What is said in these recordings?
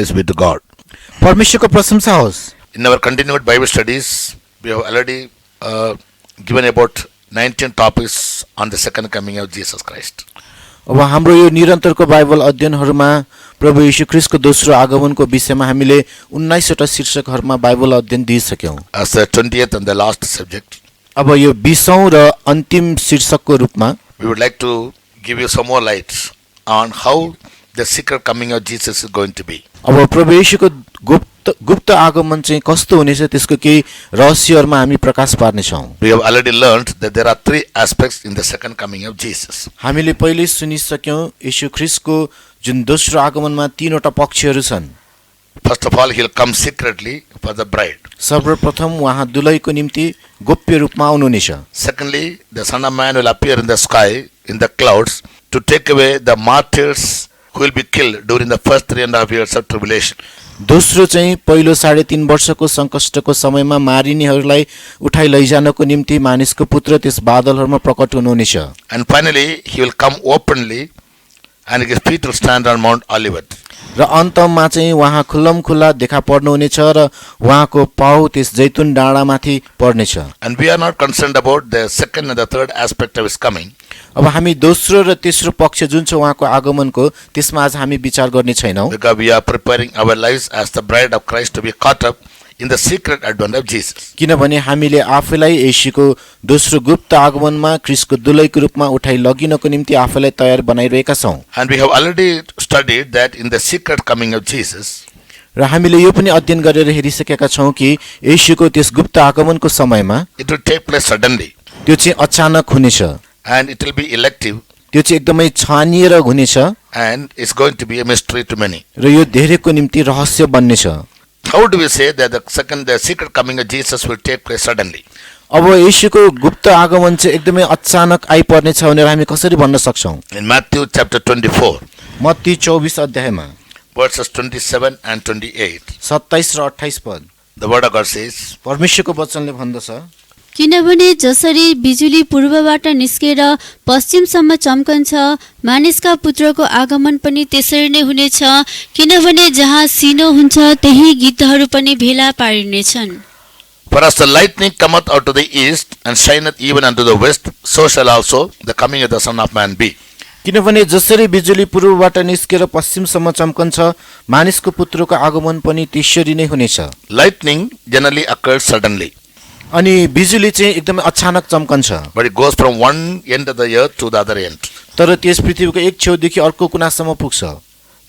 Praise be to God. परमेश्वरको प्रशंसा होस्। In our continued Bible studies, we have already given about 19 topics on the second coming of Jesus Christ. अब हाम्रो यो निरन्तरको Bible अध्ययनहरूमा प्रभु येशू ख्रीष्टको दोस्रो आगमनको विषयमा हामीले 19 वटा शीर्षकहरूमा बाइबल अध्ययन दिइसक्यौं। As the 20th and the last subject, अब यो 20औं र अन्तिम शीर्षकको रूपमा we would like to give you some more light on how the secret coming of Jesus is going to be. अब प्रभु येशूको गुप्त आगमन चाहिँ कस्तो हुनेछ त्यसको केही रहस्यहरुमा हामी प्रकाश पार्ने छौं। We have already learned that there are three aspects in the second coming of Jesus. हामीले पहिले सुनिसक्यौं येशू ख्रीष्टको जुन दोस्रो आगमनमा तीनवटा पक्षहरू छन्। First of all, he will come secretly for the bride. सर्वप्रथम उहाँ दुलहीको निम्ति गोप्य रूपमा आउनुहुनेछ। Secondly, the Son of Man will appear in the sky in the clouds to take away the martyrs who will be killed during the first 3.5 years of tribulation. दोस्रो चाहिँ पहिलो 3.5 वर्षको संकष्टको समयमा मारिनेहरूलाई उठाइ लैजानको निम्ति मानिसको पुत्र त्यस बादलहरूमा प्रकट हुनुहुनेछ। And finally, he will come openly and his feet will stand on Mount Olivet. र अन्तमा चाहिँ उहाँ खुल्लमखुल्ला देखा पर्नुहुनेछ र उहाँको पाउ त्यस जैतुन डाँडामाथि पर्नेछ। And we are not concerned about the second and the third aspect of his coming. अब हामी दोस्रो र तेस्रो पक्ष जुन छ उहाँको आगमनको त्यसमा आज हामी विचार गर्ने छैनौं। Because we are preparing our lives as the bride of Christ to be caught up in the secret advent of Jesus. किनभने हामीले आफैलाई येशूको दोस्रो गुप्त आगमनमा ख्रीष्टको दुलहीको रूपमा उठाइ लगिनको निम्ति आफैलाई तयार बनाइरहेका छौं। And we have already studied that in the secret coming of Jesus, र हामीले यो पनि अध्ययन गरेर हेरिसकेका छौं कि येशूको त्यस गुप्त आगमनको समयमा it will take place suddenly त्यो चाहिँ अचानक हुनेछ and it will be elective त्यो चाहिँ एकदमै छानिएर हुनेछ and it's going to be a mystery to many. र यो धेरैको निम्ति रहस्य बन्नेछ। How do we say that the secret coming of Jesus will take place suddenly? अब येशूको गुप्त आगमन चाहिँ एकदमै अचानक आइपर्ने छ भनेर हामी कसरी भन्न सक्छौं? In Matthew chapter 24, मत्ती 24 अध्यायमा verses 27 and 28, 27 र 28 पद the word of God says, परमेश्वरको वचनले भन्दछ, किनभने जसरी बिजुली पूर्वबाट निस्केर पश्चिमसम्म चम्कन्छ मानिसका पुत्रको आगमन पनि त्यसरी नै हुनेछ। किनभने जहाँ सिनो हुन्छ त्यही गिद्धहरू पनि भेला पारिनेछन्। For as the lightning cometh out of the east and shineth even unto the west, so shall also the coming of the Son of Man be. किनभने जसरी बिजुली पूर्वबाट निस्केर पश्चिमसम्म चम्कन्छ मानिसको पुत्रको आगमन पनि त्यसरी नै हुनेछ। Lightning generally occurs suddenly, अनि बिजुली चाहिँ एकदमै अचानक चम्कन्छ, but it goes from one end of the earth to the other end. तर त्यस पृथ्वीको एक छेउदेखि अर्को कुनासम्म पुग्छ।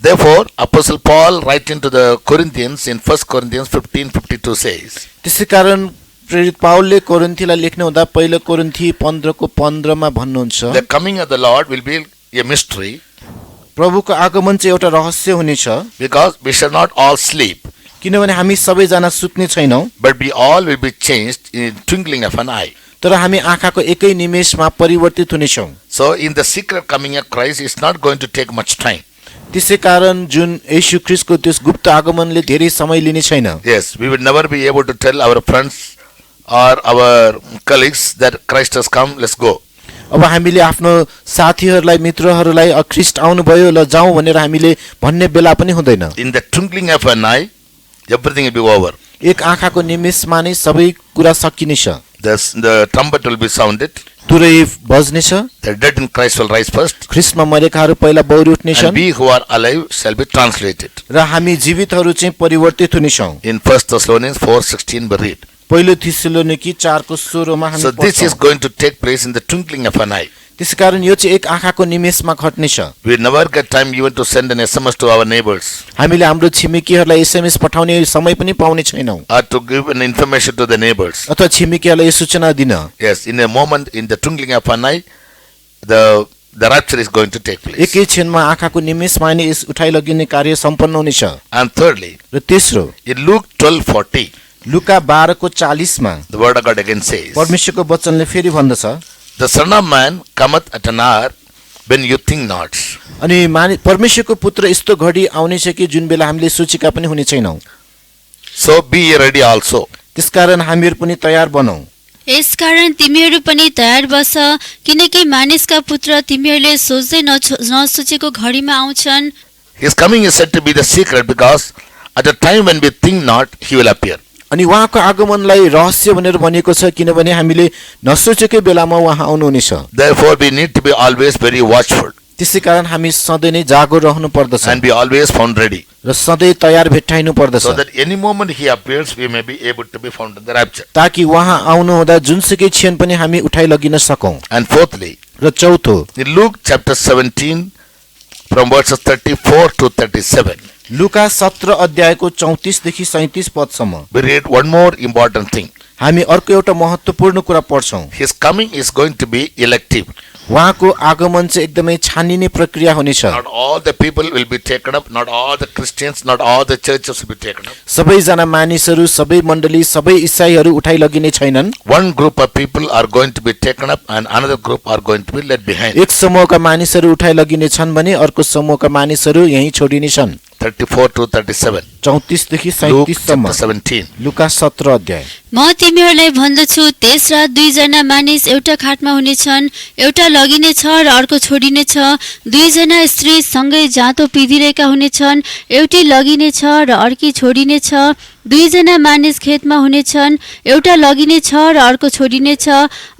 Therefore, Apostle Paul writing to the Corinthians in 1 Corinthians 15:52 says, त्यसैकारण प्रेरित पाउलले कोरिन्थीलाई लेख्नु हुँदा पहिलो कोरिन्थी 15 को 15 मा भन्नुहुन्छ, the coming of the Lord will be a mystery प्रभुको आगमन चाहिँ एउटा रहस्य हुनेछ, because we shall not all sleep, किनभने हामी सबैजना सुत्ने छैनौं, but we all will be changed in twinkling of an eye. तर हामी आँखाको एकै निमेषमा परिवर्तित हुनेछौं। So in the secret coming of Christ, it's not going to take much time. त्यसैकारण जुन येशू ख्रीष्टको त्यस गुप्त आगमनले धेरै समय लिने छैन। Yes, we will never be able to tell our friends or our colleagues that Christ has come, let's go. अब हामीले आफ्नो साथीहरूलाई मित्रहरूलाई ख्रीष्ट आउनुभयो ल जाउँ भनेर हामीले भन्ने बेला पनि हुँदैन। In the twinkling of an eye, everything will be over. एक आँखाको निमेषमा नै सबै कुरा सकिनेछ। The trumpet will be sounded. तुरै बज्नेछ, The dead in Christ will rise first, ख्रीष्टमा मरेकाहरू पहिला बौरी and उठ्नेछन् we who are alive shall be translated. र हामी जीवितहरू चाहिँ परिवर्तित हुनेछौं। In 1 Thessalonians 4:16 we read. पहिलो थिस्सलुनिकी 4 को 16 मा हामी So this is पढ्छौं। going to take place in the twinkling of an eye. त्यसकारण यो चाहिँ एक आँखाको निमेषमा घट्नेछ। We never get time even to send an SMS to our neighbors हामीले हाम्रो छिमेकीहरूलाई एसएमएस पठाउने समय पनि पाउने छैनौं, or to give an information to the neighbors. अथवा छिमेकीहरूलाई यो सूचना दिन। Yes, in a moment, in the twinkling of an eye, the rapture is going to take place. एकै क्षणमा आँखाको निमेषमा नै यस उठाइ लगिने कार्य सम्पन्न हुनेछ। And thirdly, र तेस्रो in Luke 12:40, लुका 12 को 40 मा the word of God again says, परमेश्वरको वचनले फेरि भन्दछ, the Son of Man cometh at an hour when you think not. अनि परमेश्वरको पुत्र यस्तो घडी आउनेछ कि जुन बेला हामीले सोचेका पनि हुने छैनौं। So be ye ready also. त्यसकारण हामीहरू पनि तयार बनौं। यसकारण तिमीहरू पनि तयार बस, किनकि मानिसका पुत्र तिमीहरूले सोच्दै नसोचेको घडीमा आउँछन्। His coming is said to be the secret because at a time when we think not, he will appear. अनि उहाँको आगमनलाई रहस्य भनेर भनिएको छ किनभने हामीले नसोचेकै बेलामा उहाँ आउनुहुनेछ। Therefore, we need to be always very watchful त्यसै कारण हामी सधैँ नै जागो रहनु पर्दछ and be always found ready, र सधैँ तयार भेट्टाइनु पर्दछ so that any moment he appears, we may be able to be found in the rapture. ताकि उहाँ आउनुहुँदा जुनसुकै क्षण पनि हामी उठाइ लगिन सकौं। And fourthly, र चौथो in Luke chapter 17, from verses 34 to 37, लुका 17 अध्यायको 34 देखि 37 पदसम्म we read one more important thing. हामी अर्को एउटा महत्त्वपूर्ण कुरा पढ्छौं। His coming is going to be elective. उहाँको आगमन चाहिँ एकदमै छानिने प्रक्रिया हुनेछ। Not all the people will be taken up, not all the Christians, not all the churches will be taken up. सबैजना मानिसहरू, सबै मण्डली, सबै ईसाईहरू उठाइ लगिने छैनन्। One group of people are going to be taken up and another group are going to be left behind. एक समूहका मानिसहरू उठाइ लगिने छन् भने अर्को समूहका मानिसहरू यही छोडिने छन्। 34 to 37. 34 देखि Luke 37 सम्म chapter 17. लुका 17 अध्याय। म तिमीहरूलाई भन्दछु त्यस रात दुईजना मानिस एउटा खाटमा हुनेछन्, एउटा लगिनेछ र अर्को छोडिनेछ। दुईजना स्त्री सँगै जाँतो पिदिरहेका हुनेछन्, एउटी लगिनेछ र अर्की छोडिनेछ। दुईजना मानिस खेतमा हुनेछन्, एउटा लगिनेछ र अर्को छोडिनेछ।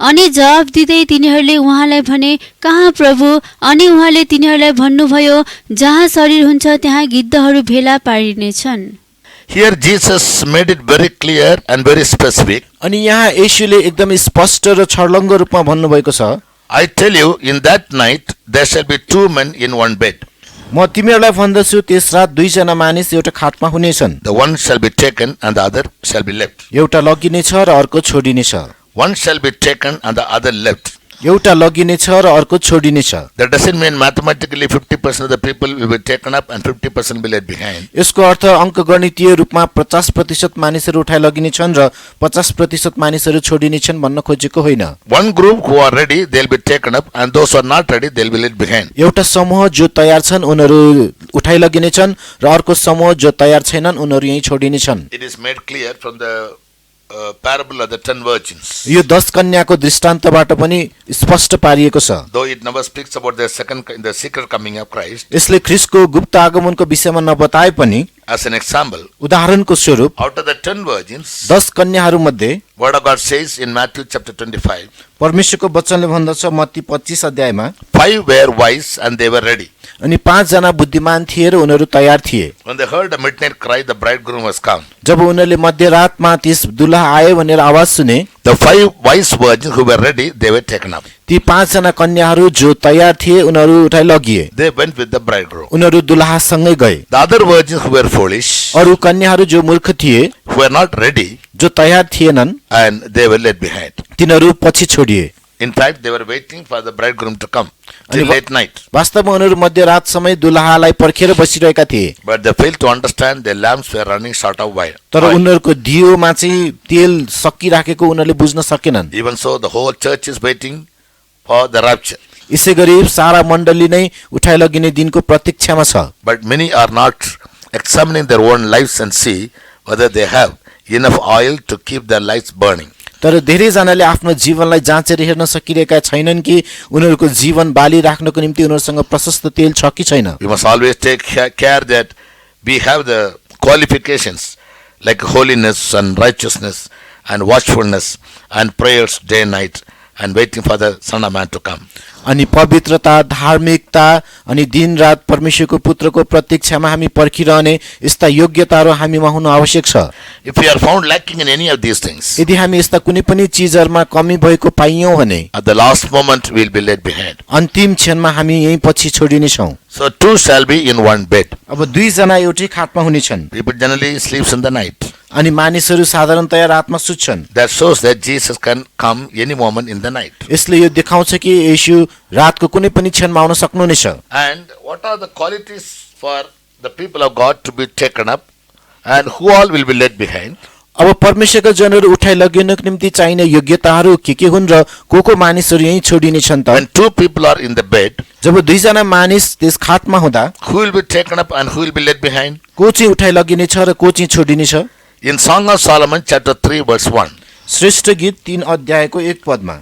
अनि जवाब दिँदै तिनीहरूले उहाँलाई भने, कहाँ प्रभु? अनि उहाँले तिनीहरूलाई भन्नुभयो, जहाँ शरीर हुन्छ त्यहाँ गिद्धहरू भेला पारिनेछन्। Here Jesus made it very clear and very specific. अनि यहाँ येशूले एकदमै स्पष्ट र छर्लङ्ग रूपमा भन्नुभएको छ, I tell you, in that night there shall be two men in one bed. म तिमीहरूलाई भन्दछु त्यस रात दुईजना मानिस एउटा खाटमा हुनेछन्, The one shall be taken and the other shall be left. एउटा लगिनेछ र अर्को छोडिनेछ। One shall be taken and the other left. एउटा लगिनेछ र अर्को छोडिनेछ। That doesn't mean mathematically 50% of the people will be taken up and 50% will be left behind. यसको अर्थ अङ्कगणितीय रूपमा 50% मानिसहरू उठाइ लगिनेछन् र 50% मानिसहरू छोडिनेछन् भन्न खोजेको होइन। One group who are ready, they'll be taken up, and those who are not ready, they'll be left behind. एउटा समूह जो तयार छन् उनीहरू उठाइ लगिनेछन् र अर्को समूह जो तयार छैनन् उनीहरू यही छोडिनेछन्। It is made clear from the parable of the 10 virgins. यो 10 कन्याको दृष्टान्तबाट पनि स्पष्ट पारिएको छ। Though it never speaks about the secret coming of Christ, यसले ख्रीष्टको गुप्त आगमनको विषयमा नबताए पनि as an example, उदाहरणको स्वरूप out of the 10 virgins, 10 कन्याहरू मध्ये Word of God says in Matthew chapter 25, परमेश्वरको वचनले भन्दछ मत्ती 25 अध्यायमा 5 were wise and they were ready. अनि 5 जना बुद्धिमान थिए र उनीहरू तयार थिए। When they heard the midnight cry, the bridegroom was come. जब उनीहरूले मध्यरातमा त्यस दुल्हा आए भनेर आवाज सुने, The 5 wise virgins who were ready, they were taken up. ती 5 जना कन्याहरू जो तयार थिए उनीहरू उठाइ लगिए। They went with the bridegroom. उनीहरू दुल्हासँगै गए। The other virgins who were foolish, अरू कन्याहरू जो मूर्ख थिए, who were not ready, जो तयार थिएनन्, and they were left behind. तिनीहरू पछि छोडिए। In fact, they were waiting for the bridegroom to come till अनि late night. वास्तवमा उनीहरू मध्यरात समय दुल्हालाई पर्खेर बसिरहेका थिए। But they failed to understand their lamps were running short of oil. तर उनीहरूको दियोमा चाहिँ तेल सकिराखेको उनीहरूले बुझ्न सकेनन्। Even so, the whole church is waiting for the rapture. यसै गरी सारा मण्डली नै उठाइ लगिने दिनको प्रतीक्षामा छ। But many are not examining their own lives and see whether they have enough oil to keep their lights burning. तर धेरैजनाले आफ्नो जीवनलाई जाँचेर हेर्न सकिरहेका छैनन् कि उनीहरूको जीवन बाली राख्नको निम्ति उनीहरूसँग प्रशस्त तेल छ कि छैन। We must always take care that we have the qualifications like holiness and righteousness and watchfulness and prayers day and night and waiting for the Son of Man to come. अनि पवित्रता, धार्मिकता अनि दिन रात परमेश्वरको पुत्रको प्रतीक्षामा हामी पर्खिरहने यस्ता योग्यताहरू हामीमा हुनु आवश्यक छ। If we are found lacking in any of these things, यदि हामी यस्ता कुनै पनि चीजहरुमा कमी भएको पाइयौं भने at the last moment we will be left behind. अन्तिम क्षणमा हामी यही पछि छोडिने छौं। So two shall be in one bed. अब दुई जना एउटै खाटमा हुनेछन्। People generally sleeps in the night. अनि मानिसहरू साधारणतया रातमा सुत्छन्। That shows that Jesus can come any moment in the night. यसले यो देखाउँछ कि येशू रातको कुनै पनि क्षणमा आउन सक्नुहुनेछ। And what are the qualities for the people of God to be taken up and who all will be left behind? अब परमेश्वरका जनहरू उठाइ लगिनको निम्ति चाहिने योग्यताहरू के हुन् र को मानिसहरू यही छोडिने छन् त? When two people are in the bed, जब दुई जना मानिस त्यस खाटमा हुँदा who will be taken up and who will be left behind? को चाहिँ उठाइ लगिने छ र को चाहिँ छोडिने छ? In Song of Solomon chapter 3 verse 1, Shrestha गीत 3 अध्यायको 1 पदमा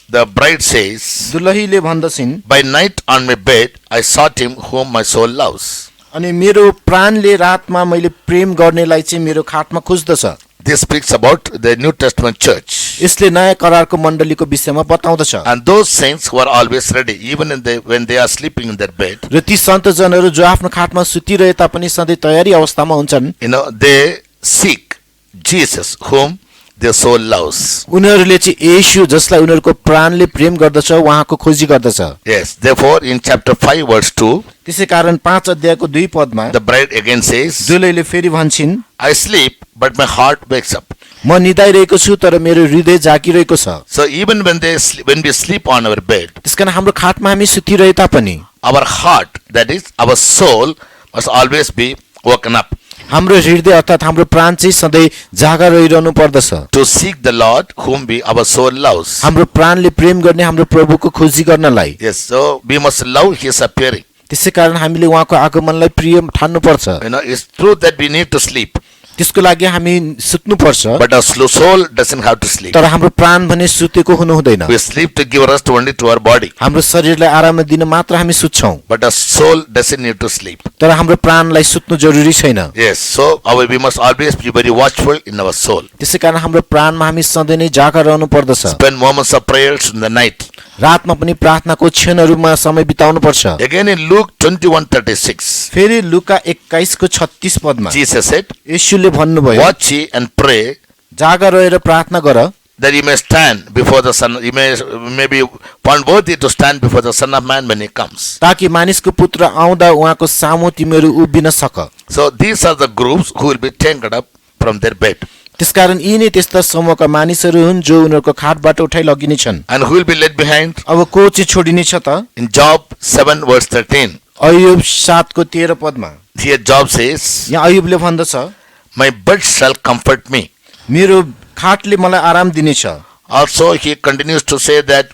the bride says, दुलहीले भन्दछिन्, by night on my bed I sought him whom my soul loves. अनि मेरो प्राणले रातमा मैले प्रेम गर्नेलाई चाहिँ मेरो खाटमा खोज्दछ। This speaks about the New Testament church. यसले नयाँ करारको मण्डलीको विषयमा बताउँदछ। And those saints who are always ready, even when they are sleeping in their bed, र ती सन्तजनहरू जो आफ्नो खाटमा सुतिरहे तापनि सधैँ तयारी अवस्थामा हुन्छन्, they seek Jesus, whom their soul loves. उनीहरूले चाहिँ येशू जसलाई उनीहरूको प्राणले प्रेम गर्दछ उहाँको खोजी गर्दछ। Yes, therefore in chapter 5 verse 2, त्यसै कारण 5 अध्यायको 2 पदमा the bride again says, दुलैले फेरि भन्छन्, I sleep, but my heart wakes up. म निदाइरहेको छु तर मेरो हृदय जागिरहेको छ। So even when we sleep on our bed, त्यसकारण हाम्रो खाटमा हामी सुतिरहे तापनि our heart, that is our soul, must always be woken up हाम्रो हृदय अर्थात् हाम्रो प्राण चाहिँ सधैँ जागा रहिरहनु पर्दछ। to seek the Lord, whom our soul loves. हाम्रो प्राणले प्रेम गर्ने हाम्रो प्रभुको खोजी गर्नलाई। Yes, so we must love His appearing. त्यसै कारण हामीले उहाँको आगमनलाई प्रिय ठान्नु पर्छ। It's true that we need to sleep, त्यसको लागि हामी सुत्नु पर्छ, but our soul doesn't have to sleep. तर हाम्रो प्राण भने सुतेको हुनु हुँदैन। We sleep to give rest only to our body, हाम्रो शरीरलाई आराम दिन मात्र हामी सुत्छौँ, but our soul doesn't need to sleep. तर हाम्रो प्राणलाई सुत्नु जरुरी छैन। Yes, so we must always be very watchful in our soul. त्यसै कारण हाम्रो प्राणमा हामी सधैँ नै जागा रहनु पर्दछ। Spend moments of prayers in the night. रातमा पनि प्रार्थनाको क्षणहरूमा समय बिताउनु पर्छ। Again in Luke 21:36, फेरि लुका 21:36 पदमा Jesus said, येशूले भन्नुभयो, watch ye and pray जागा रहेर प्रार्थना गर that you may stand before the Son, you may be found worthy to stand before the Son of Man when He comes. ताकि मानिसको पुत्र आउँदा उहाँको सामु तिमीहरू उभिन सक। So these are the groups who will be taken up from their bed त्यसकारण यी नै त्यस्ता समूहका मानिसहरू हुन् जो उनीहरूको खाटबाट उठाइ लगिनेछन्। and who will be led behind. अब को चाहिँ छोडिनेछ त? In Job 7 verse 13, अय्युब 7:13 पदमा here Job says, यहाँ अय्युबले भन्दछ, my bed shall comfort me. मेरो खाटले मलाई आराम दिनेछ। Also he continues to say that,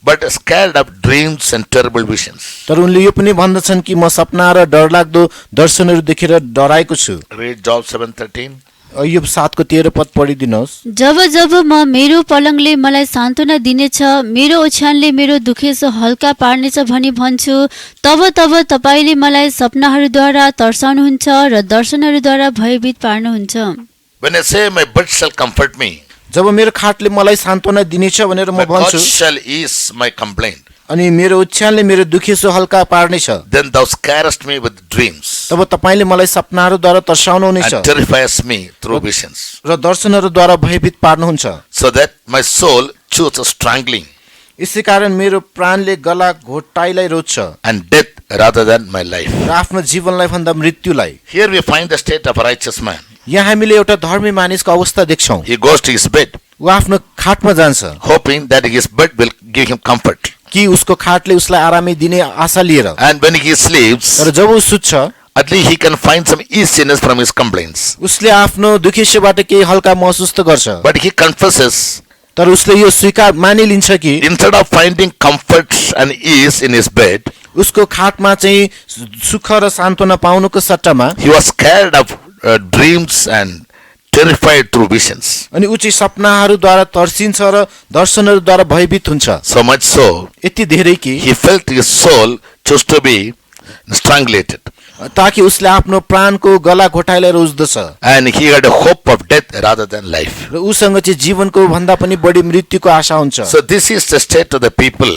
but scared of dreams and terrible visions. तर उनले यो पनि भन्दछन् कि म सपना र डरलाग्दो दर्शनहरू देखेर डराएको छु। Read Job 7:13. अय्युब 7:13 पद पढिदिनुहोस्। जब जब म मेरो पलङले मलाई सान्त्वना दिनेछ, मेरो ओछ्यानले मेरो दुखेसो हल्का पार्नेछ भनी भन्छु, तब तब तपाईँले मलाई सपनाहरूद्वारा तर्साउनुहुन्छ र दर्शनहरूद्वारा भयभीत पार्नुहुन्छ। When I say my bed shall comfort me, जब मेरो खाटले मलाई सान्त्वना दिनेछ भनेर म my God भन्छु shall ease my complaint, अनि मेरो ओछ्यानले मेरो दुखेसो हल्का पार्नेछ, then thou scarest me with dreams तब तपाईँले मलाई सपनाहरूद्वारा तर्साउनुहुनेछ and terrifies me through visions, र दर्शनहरूद्वारा भयभीत पार्नुहुन्छ। so that my soul chooses strangling यसै कारण मेरो प्राणले गला घोटाइलाई रोज्छ and death rather than my life. र आफ्नो जीवनलाई भन्दा मृत्युलाई। Here we find the state of a righteous man. यहाँ हामीले एउटा धर्मी मानिसको अवस्था देख्छौँ। He goes to his bed, ऊ आफ्नो खाटमा जान्छ hoping that his bed will give him comfort. कि उसको खाटले उसलाई आरामै दिने आशा लिएर, And when he sleeps, तर जब ऊ सुत्छ at least he can find some easiness from his complaints. उसले आफ्नो दुखेसोबाट केही हल्का महसुस त गर्छ, But he confesses, तर उसले यो स्वीकार मानिलिन्छ कि instead of finding comfort and ease in his bed, उसको खाटमा चाहिँ सुख र सान्त्वना पाउनुको सट्टामा he was scared of dreams and terrified through visions. अनि ऊ चाहिँ सपनाहरूद्वारा तर्सिन्छ र दर्शनहरूद्वारा भयभीत हुन्छ। So much so, यति धेरै कि he felt his soul chose to be strangulated. ताकि उसले आफ्नो प्राणको गला घोटाइलाई रोज्दछ And he had a hope of death rather than life. र उसँग चाहिँ जीवनको भन्दा पनि बढी मृत्युको आशा हुन्छ। So this is the state of the people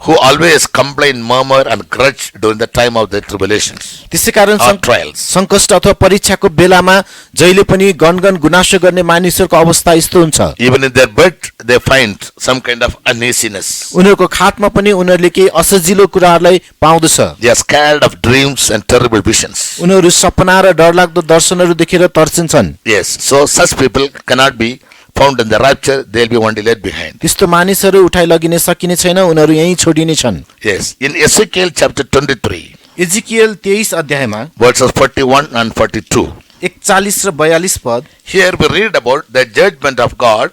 who always complain, murmur and grudge during the time of the tribulations त्यसै कारण or trials. सङ्कष्ट अथवा परीक्षाको बेलामा जहिले पनि गनगन गुनासो गर्ने मानिसहरूको अवस्था यस्तो हुन्छ। Even in their bed, they find some kind of uneasiness. उनीहरूको खाटमा पनि उनीहरूले केही असजिलो कुराहरूलाई पाउँदछ। They are scared of dreams and terrible visions. उनीहरू सपना र डरलाग्दो दर्शनहरू देखेर तर्सिन्छन्। Yes, so such people cannot be found in the rapture, they will be only led behind. त्यस्तो मानिसहरू उठाइ लगिने सकिने छैन, उनीहरू यहीँ छोडिने छन्। Yes, in Ezekiel chapter 23, एजिकियल 23 अध्यायमा verses 41 and 42, 41 र 42 पद here we read about the judgment of God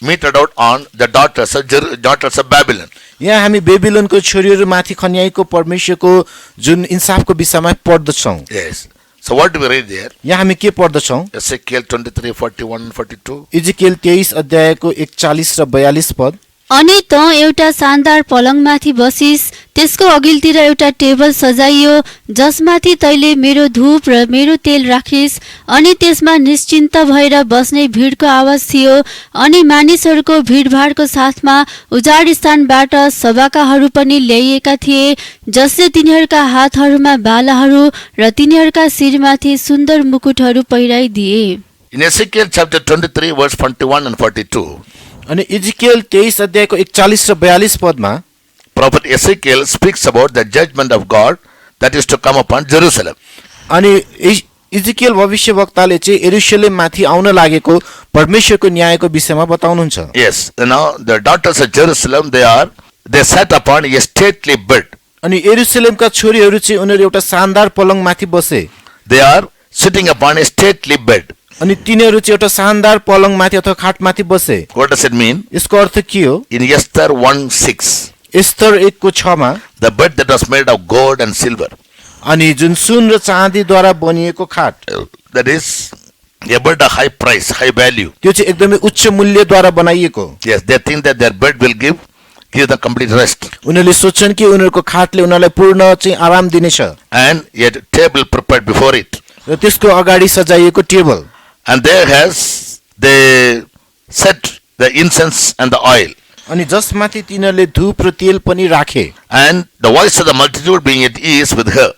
meted out on the daughters of Babylon. यहाँ हामी बेबिलोनको छोरीहरू माथि खन्याएको परमेश्वरको जुन इन्साफको विषयमा पढ्दछौँ। Yes. So what do we read there? यहाँ हामी के पढ्दछौँ? Ezekiel 23, 41 and 42. एजिकियल 23 अध्यायको 41 र 42 पद अनि त एउटा शानदार पलङमाथि बसिस, त्यसको अघिल्तिर एउटा टेबल सजाइयो, जसमाथि तैले मेरो धूप र मेरो तेल राखिस। अनि त्यसमा निश्चिन्त भएर बस्ने भिडको आवाज थियो, अनि मानिसहरूको भिडभाडको साथमा उजाड स्थानबाट सभाकाहरू पनि ल्याइएका थिए, जसले तिनीहरूका हातहरूमा बालाहरू र तिनीहरूका शिरमाथि सुन्दर मुकुटहरू पहिराइदिए। In Ezekiel chapter 23 verse 41 and 42, अनि इजिकेल 23 अध्यायको 41 र 42 पदमा prophet Ezekiel speaks about the judgment of God that is to come upon Jerusalem. अनि इजिकेल भविष्यवक्ताले चाहिँ यरुशलेम माथि आउन लागेको परमेश्वरको न्यायको विषयमा बताउनुहुन्छ। Yes, now the daughters of Jerusalem, they sat upon a stately bed. अनि यरुशलेमका छोरीहरू चाहिँ उनीहरू एउटा शानदार पलङ माथि बसे। They are sitting upon a stately bed. अनि तिनीहरू चाहिँ एउटा शानदार पलङ माथि अथवा खाट माथि बसे। What does it mean? यसको अर्थ के हो? In Esther 1:6, Esther 1:6 the bed that was made of gold and silver, अनि जुन सुन र चाँदीद्वारा बनिएको खाट, that is a bed of high price, high value. त्यो चाहिँ एकदमै उच्च मूल्यद्वारा बनाइएको। Yes, they think that their bed will give them complete rest. उनीहरूले सोच्छन् कि उनीहरूको खाटले उनीहरूलाई पूर्ण चाहिँ आराम दिनेछ। And a table prepared before it. र त्यसको अगाडि सजाइएको table, And there they set the incense and the oil. अनि जसमाथि तिनीहरूले धूप र तेल पनि राखे। And the voice of the multitude being at ease with her.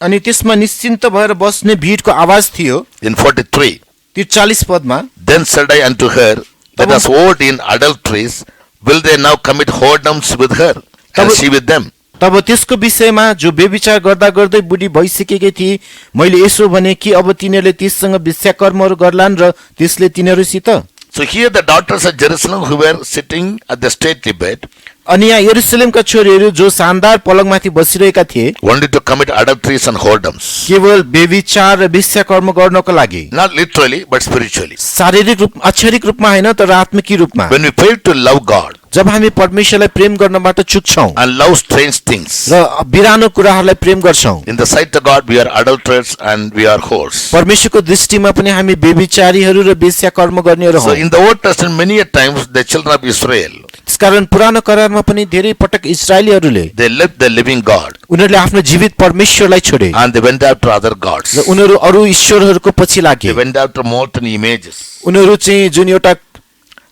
अनि त्यसमा निश्चिन्त भएर बस्ने भिडको आवाज थियो। In 43, 40 पदमा, then said I unto her, that was old in adulteries, will they now commit whoredoms with her, and she with them? तब त्यसको विषयमा जो बेविचार गर्दा गर्दै बुढी भइसकेकी थिए, मैले यसो भने कि अब तिनीहरूले त्यससँग वेश्याकर्महरू गर्लान् र त्यसले तिनीहरूसित। So here the daughters of Jerusalem who were sitting at the stately bed अनि यहाँ यरुशलेमका छोरीहरू जो शानदार पलङमाथि बसिरहेका थिए, wanted to commit adulteries and whoredoms. केवल बेविचार र वेश्याकर्म गर्नको लागि, Not literally, but spiritually. शारीरिक रूप अक्षरिक रूपमा हैन तर आत्मिक रूपमा। When we fail to love God जब हामी परमेश्वरलाई प्रेम गर्नबाट चुक्छौं and love strange things, र बिरानो कुराहरूलाई प्रेम गर्छौं, in the sight of God we are adulterers and we are whores. परमेश्वरको दृष्टिमा पनि हामी बेविचारीहरू र वेश्याकर्म गर्नेहरू So हौं। in the Old Testament many a times the children of Israel, त्यसकारण पुरानो करारमा पनि धेरै पटक इस्राएलीहरूले they left the living God उनीहरूले आफ्नो जीवित परमेश्वरलाई छोडे and they went after other र gods. उनीहरू अरू ईश्वरहरूको पछि They लागे। went after molten images. उनीहरू चाहिँ जुन एउटा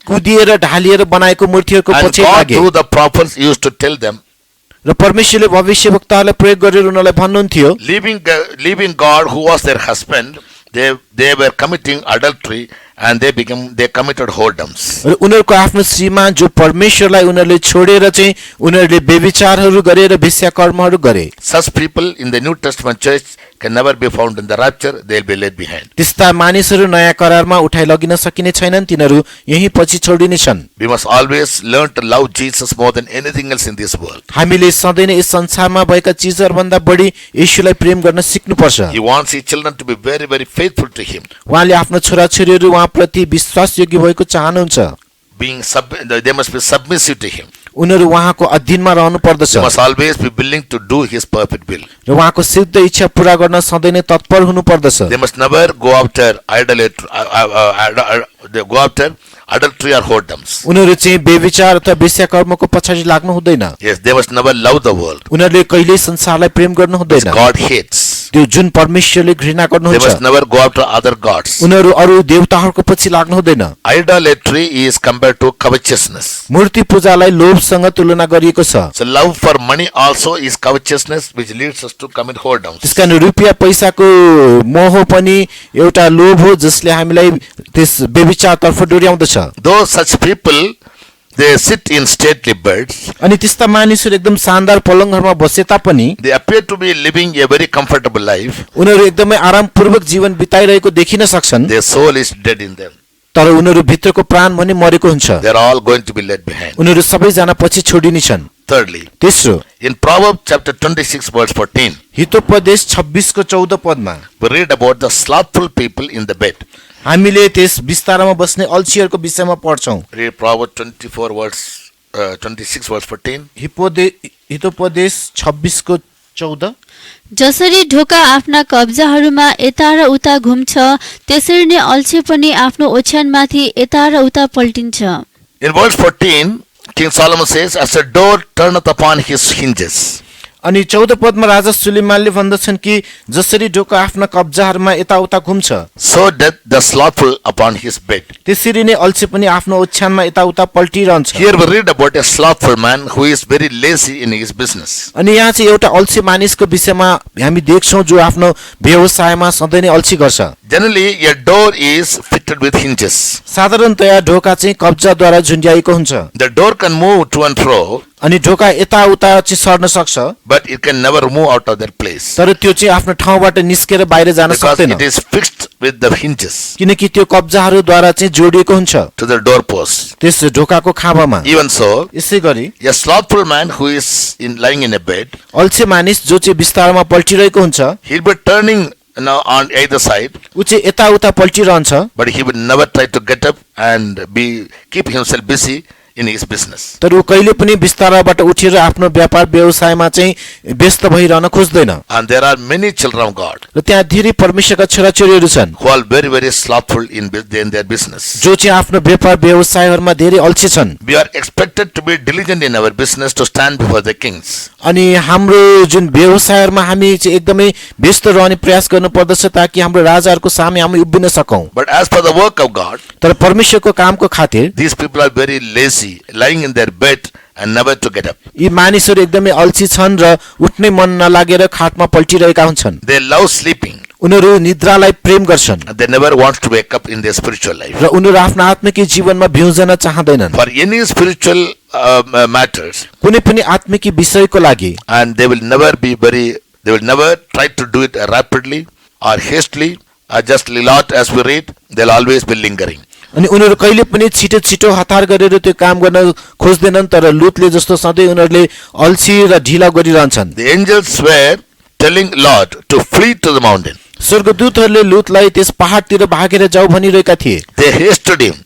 कुदिएर ढालिएर बनाएको मूर्तिहरूको And पछि God लागे through the prophets used to tell them, र परमेश्वरले भविष्यवक्ताहरूलाई प्रयोग गरेर उनीहरूलाई भन्नुहुन्थ्यो, leaving God who was their husband, they were committing adultery and they committed whoredoms. र उनीहरूको आफ्नो श्रीमान जो परमेश्वरलाई उनीहरूले छोडेर चाहिँ उनीहरूले बेविचारहरू गरेर वेश्याकर्महरू गरे। Such people in the New Testament church can never be found in the rapture, they will be left behind. त्यस्ता मानिसहरू नयाँ करारमा उठाइ लगिन सकिने छैनन्, तिनीहरू यही पछि छोडिनेछन्। We must always learn to love Jesus more than anything else in this world. हामीले सधैँ नै यस संसारमा भएका चिजहरूभन्दा बढी येशूलाई प्रेम गर्न सिक्नुपर्छ। He wants his children to be very, very faithful to him. उहाँले आफ्नो छोराछोरीहरू उहाँप्रति विश्वासयोग्य भएको चाहनुहुन्छ। They must be submissive to him. उनीहरू उहाँको अधीनमा रहनु पर्दछ They must always be willing to do his perfect will. र उहाँको सिद्ध इच्छा पूरा गर्न सधैँ नै तत्पर हुनु पर्दछ। They must never go after adultery or whoredoms. उनीहरू चाहिँ बेविचार अथवा वेश्याकर्मको पछाडि लाग्नु हुँदैन। Yes, they must never love the world. उनीहरूले कहिल्यै संसारलाई प्रेम गर्नु Which हुँदैन, God hates. त्यो जुन परमेश्वरले घृणा They गर्नुहुन्छ। must never go after other gods. उनीहरू अरू देवताहरूको पछि लाग्नु हुँदैन। Idolatry is compared to covetousness. मूर्ति पूजालाई लोभसँग तुलना गरिएको छ। So love for money also is covetousness, which leads us to commit whoredoms. त्यसकारण रुपियाँ पैसाको मोह पनि एउटा लोभ हो जसले हामीलाई त्यस बेविचारतर्फ डोर्याउँदछ। Though such people, they sit in stately beds, अनि त्यस्ता मानिसहरू एकदम शानदार पलङहरूमा बसे तापनि they appear to be living a very comfortable life. उनीहरू एकदमै आरामपूर्वक जीवन बिताइरहेको देखिन सक्छन्, Their soul is dead in them. तर उनीहरू भित्रको प्राण भने मरेको हुन्छ। They are all going to be left behind. उनीहरू सबैजना पछि छोडिनेछन्। Thirdly, तेस्रो, in Proverbs chapter 26 verse 14, Hitopadesha 26:14 पदमा we read about the slothful people in the bed. हामीले त्यस बिस्तारामा बस्ने अल्छीहरूको विषयमा पढ्छौं। Read Proverbs 26 verse 14. हितोपदेश 26:14 जसरी ढोका आफ्ना कब्जाहरूमा यता र उता घुम्छ, त्यसरी नै अल्छे पनि आफ्नो ओछ्यानमाथि यता र उता पल्टिन्छ। In verse 14, King Solomon says, as a door turneth upon his hinges. अनि 14 पदमा राजा सुलेमानले भन्दछन् कि जसरी ढोका आफ्ना कब्जाहरूमा यताउता घुम्छ So doth the slothful upon his bed. त्यसरी नै अल्छे पनि आफ्नो ओछ्यानमा यताउता पल्टिरहन्छ। Here we read about a slothful man who is very lazy in his business. अनि यहाँ चाहिँ एउटा अल्छे मानिसको विषयमा हामी देख्छौं जो आफ्नो व्यवसायमा सधैँ नै अल्छी गर्छ। Generally, a door is fitted with hinges. साधारणतया ढोका चाहिँ कब्जाद्वारा झुन्ड्याएको हुन्छ The door can move to and fro, अनि ढोका यताउता चाहिँ सर्न सक्छ but it can never move out of that place तर त्यो चाहिँ आफ्नो ठाउँबाट निस्केर बाहिर जान because सक्दैन it is fixed with the hinges किनकि त्यो कब्जाहरूद्वारा चाहिँ जोडिएको हुन्छ to the doorpost. त्यस ढोकाको खाँबामा। Even so, यसै गरी a slothful man who is lying in a bed, अल्छे मानिस जो चाहिँ बिस्तारमा पल्टिरहेको हुन्छ he'll be turning on either side, ऊ चाहिँ यताउता पल्टिरहन्छ but he would never try to get up and keep himself busy in his business. तर ऊ कहिले पनि बिस्ताराबाट उठेर आफ्नो व्यापार व्यवसायमा चाहिँ व्यस्त भइरहन खोज्दैन। And there are many children of God र त्यहाँ धेरै परमेश्वरका छोराछोरीहरू छन् who are very, very slothful in their business. जो चाहिँ आफ्नो व्यापार व्यवसायहरूमा धेरै अल्छी छन्। We are expected to be diligent in our business to stand before the kings. अनि हाम्रो जुन व्यवसायहरूमा हामी चाहिँ एकदमै व्यस्त रहने प्रयास गर्नु पर्दछ ताकि हाम्रो राजाहरूको सामने हामी उभिन सकौं। But as for the work of God, तर परमेश्वरको कामको खातिर these people are very lazy, lying in their bed and never to get up. यी मानिसहरू एकदमै अल्छी छन् र उठ्नै मन नलागेर खाटमा पल्टिरहेका हुन्छन्। They love sleeping उनीहरू निद्रालाई प्रेम गर्छन् and they never want to wake up in their spiritual life. र उनीहरू आफ्नो आत्मिक जीवनमा भिउजन चाहँदैनन्। For any spiritual matters, कुनै पनि आत्मिक विषयको लागि and they will never try to do it rapidly or hastily or just a lot as we read, they'll always be lingering. अनि उनीहरू कहिले पनि छिटो छिटो हतार गरेर त्यो काम गर्न खोज्दैनन् तर लुतले जस्तो सधैँ उनीहरूले अल्छी र ढिला गरिरहन्छन्। The angels were telling Lot to flee to the mountain. स्वर्गदूतहरूले लुतलाई त्यस पहाडतिर भागेर जाऊ भनिरहेका थिए। They hasted him,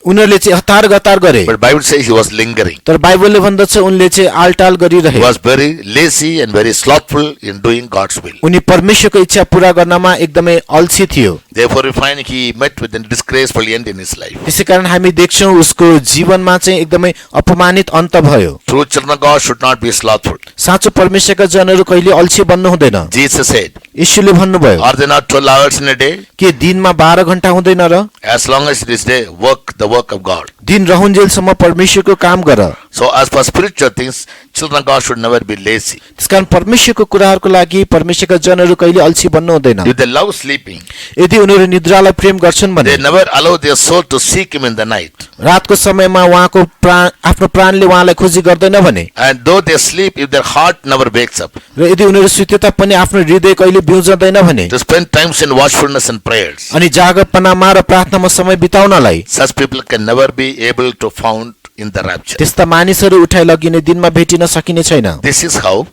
उनीहरूले चाहिँ हतार गतार गरे but Bible says he was lingering. तर बाइबलले भन्दछ उनले चाहिँ आलटाल He गरिरहे। was very lazy and very slothful in doing God's will. उनी परमेश्वरको इच्छा पूरा गर्नमा एकदमै अल्छी थियो। Therefore, we find he met with a disgraceful end in his life. त्यसैकारण हामी देख्छौं उसको जीवनमा चाहिँ एकदमै अपमानित अन्त भयो। True children of God should not be slothful. साँचो परमेश्वरका जनहरू कहिले अल्छी बन्नु हुँदैन। Jesus said, यीशुले भन्नुभयो are there not 12 hours in a day? के दिनमा 12 घण्टा हुँदैन र? As long as it is day, work the work of God. दिन रहन्जेलसम्म परमेश्वरको काम गर। So as for spiritual things, children of God should never be lazy. त्यसकारण परमेश्वरको कुराहरूको लागि परमेश्वरका जनहरू कहिले अल्छी बन्नु हुँदैन। If they love sleeping, यदि उनीहरू निद्रालाई प्रेम गर्छन् भने they never allow their soul to seek him in the night. रातको समयमा उहाँको प्राण आफ्नो प्राणले उहाँलाई खोजी गर्दैन भने And though they sleep, if their heart never wakes up, र यदि उनीहरू सुते तापनि आफ्नो हृदय कहिले बिउजँदैन भने to spend times in watchfulness and prayers, अनि जागरपनामा र प्रार्थनामा समय बिताउनलाई such people can never be able to found in the rapture. त्यस्ता मानिसहरू उठाइ लगिने दिनमा भेटिन सकिने छैन। This is how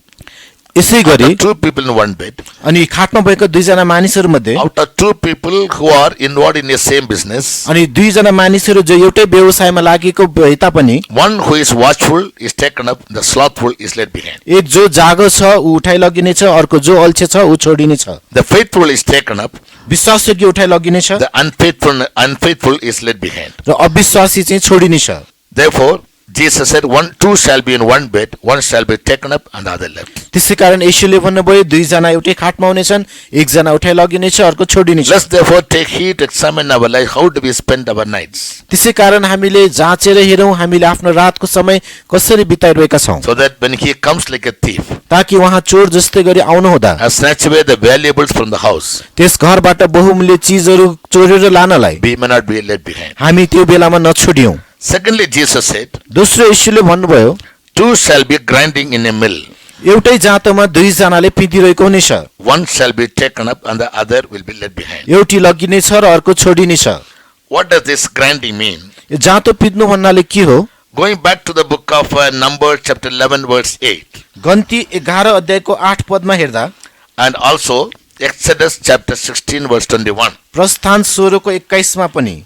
यसै गरी out of two people in one bed, अनि खाटमा भएका दुईजना मानिसहरू मध्ये out of two people who are involved in the same business, अनि दुईजना मानिसहरू जो एउटै व्यवसायमा लागेको भए तापनि one who is watchful is taken up, the slothful is left behind. एक जो जागो छ ऊ उठाइ लगिने छ, अर्को जो अल्छे छ ऊ छोडिने छ। The faithful is taken up, विश्वासयोग्य उठाइ लगिने छ the unfaithful is left behind. र अविश्वासी चाहिँ छोडिने छ। Therefore, Jesus said, two shall be in one bed, one shall be taken up and the other left. त्यसैकारण येशूले भन्नुभयो दुईजना एउटै खाटमा हुनेछन्, एकजना उठाइ लगिनेछ, अर्को छोडिनेछ। Let's therefore take heed to examine our life, how do we spend our nights, त्यसैकारण हामीले जाँचेर हेरौं हामीले आफ्नो रातको समय कसरी बिताइरहेका छौं, so that when he comes like a thief ताकि उहाँ चोर जस्तै गरी आउनु हुँदा and snatch away the valuables from the house, त्यस घरबाट बहुमूल्य चीजहरू चोरेर लानलाई we may not be left behind. हामी त्यो बेलामा नछोडियौं। Secondly, Jesus said, दोस्रो येशूले भन्नुभयो two shall be grinding in a mill, एउटै जाँतोमा दुईजनाले पिँधिरहेको हुनेछ, one shall be taken up and the other will be left behind. एउटी लगिनेछ र अर्को छोडिनेछ। What does this grinding mean? यो जाँतो पिँध्नु भन्नाले के हो? Going back to the book of Numbers chapter 11 verse 8 गन्ती 11 अध्यायको 8 पदमा हेर्दा and also Exodus chapter 16 verse 21. प्रस्थान 16 को 21 मा पनि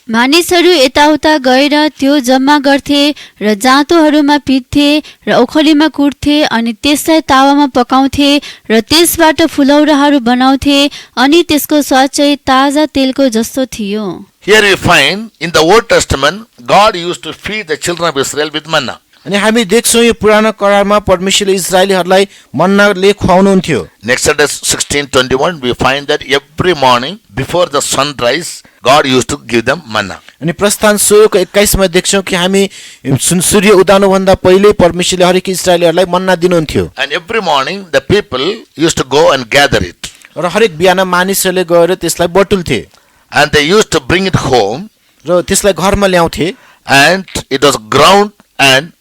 मानिसहरू यताउता गएर त्यो जम्मा गर्थे र जाँतोहरूमा पिट्थे र ओखलीमा कुट्थे अनि त्यसलाई तावामा पकाउँथे र त्यसबाट फुलौराहरू बनाउँथे अनि त्यसको स्वाद चाहिँ ताजा तेलको जस्तो थियो। Here we find in the Old Testament, God used to feed the children of Israel with manna. अनि हामी देख्छौँ यो पुरानो करारमा परमेश्वरले इजरायलीहरूलाई मन्नाले खुवाउनुहुन्थ्यो। In Exodus 16:21, we find that every morning before the sunrise, God used to give them manna. अनि प्रस्थान 16 को 21 मा देख्छौँ कि हामी सूर्य उदाउनुभन्दा पहिले परमेश्वरले हरेक इजरायलीहरूलाई मन्ना दिनुहुन्थ्यो And every morning the people used to go and gather it. र हरेक बिहान मानिसहरूले गएर त्यसलाई बटुल्थे And they used to bring it home, र त्यसलाई घरमा ल्याउँथे and it was ground and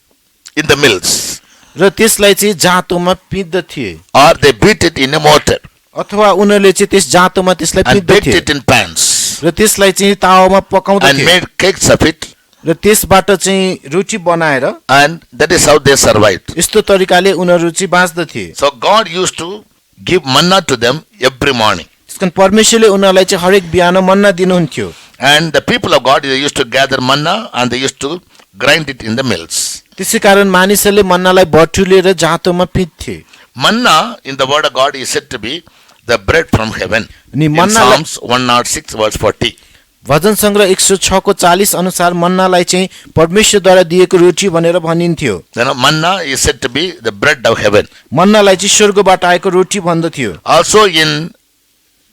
in the mills, र त्यसलाई चाहिँ जाँतोमा पिस्दथे or they beat it in a mortar अथवा उनीहरूले चाहिँ त्यस जाँतोमा त्यसलाई and baked पिस्दथे it in pans र त्यसलाई चाहिँ तावामा and पकाउँदथे made cakes of it, र त्यसबाट चाहिँ रोटी बनाएर and that is how they survived. यस्तो तरिकाले उनीहरू चाहिँ बाँच्दथे। So God used to give manna to them every morning. त्यसकारण परमेश्वरले उनीहरूलाई चाहिँ हरेक बिहान मन्ना दिनुहुन्थ्यो And the people of God, they used to gather manna and they used to grind it in the mills. त्यसै कारण मानिसहरूले मन्नालाई बटुलेर जाँतोमा पिस्थे। Manna in the word of God is said to be the bread from heaven. अनि In मन्नालाई Psalms 106 verse 40. भजन सङ्ग्रह 106 को 40 अनुसार मन्नालाई चाहिँ परमेश्वरद्वारा दिएको रोटी भनेर भनिन्थ्यो। Manna is said to be the bread of heaven. मन्नालाई चाहिँ स्वर्गबाट आएको रोटी भन्दथ्यो। Also in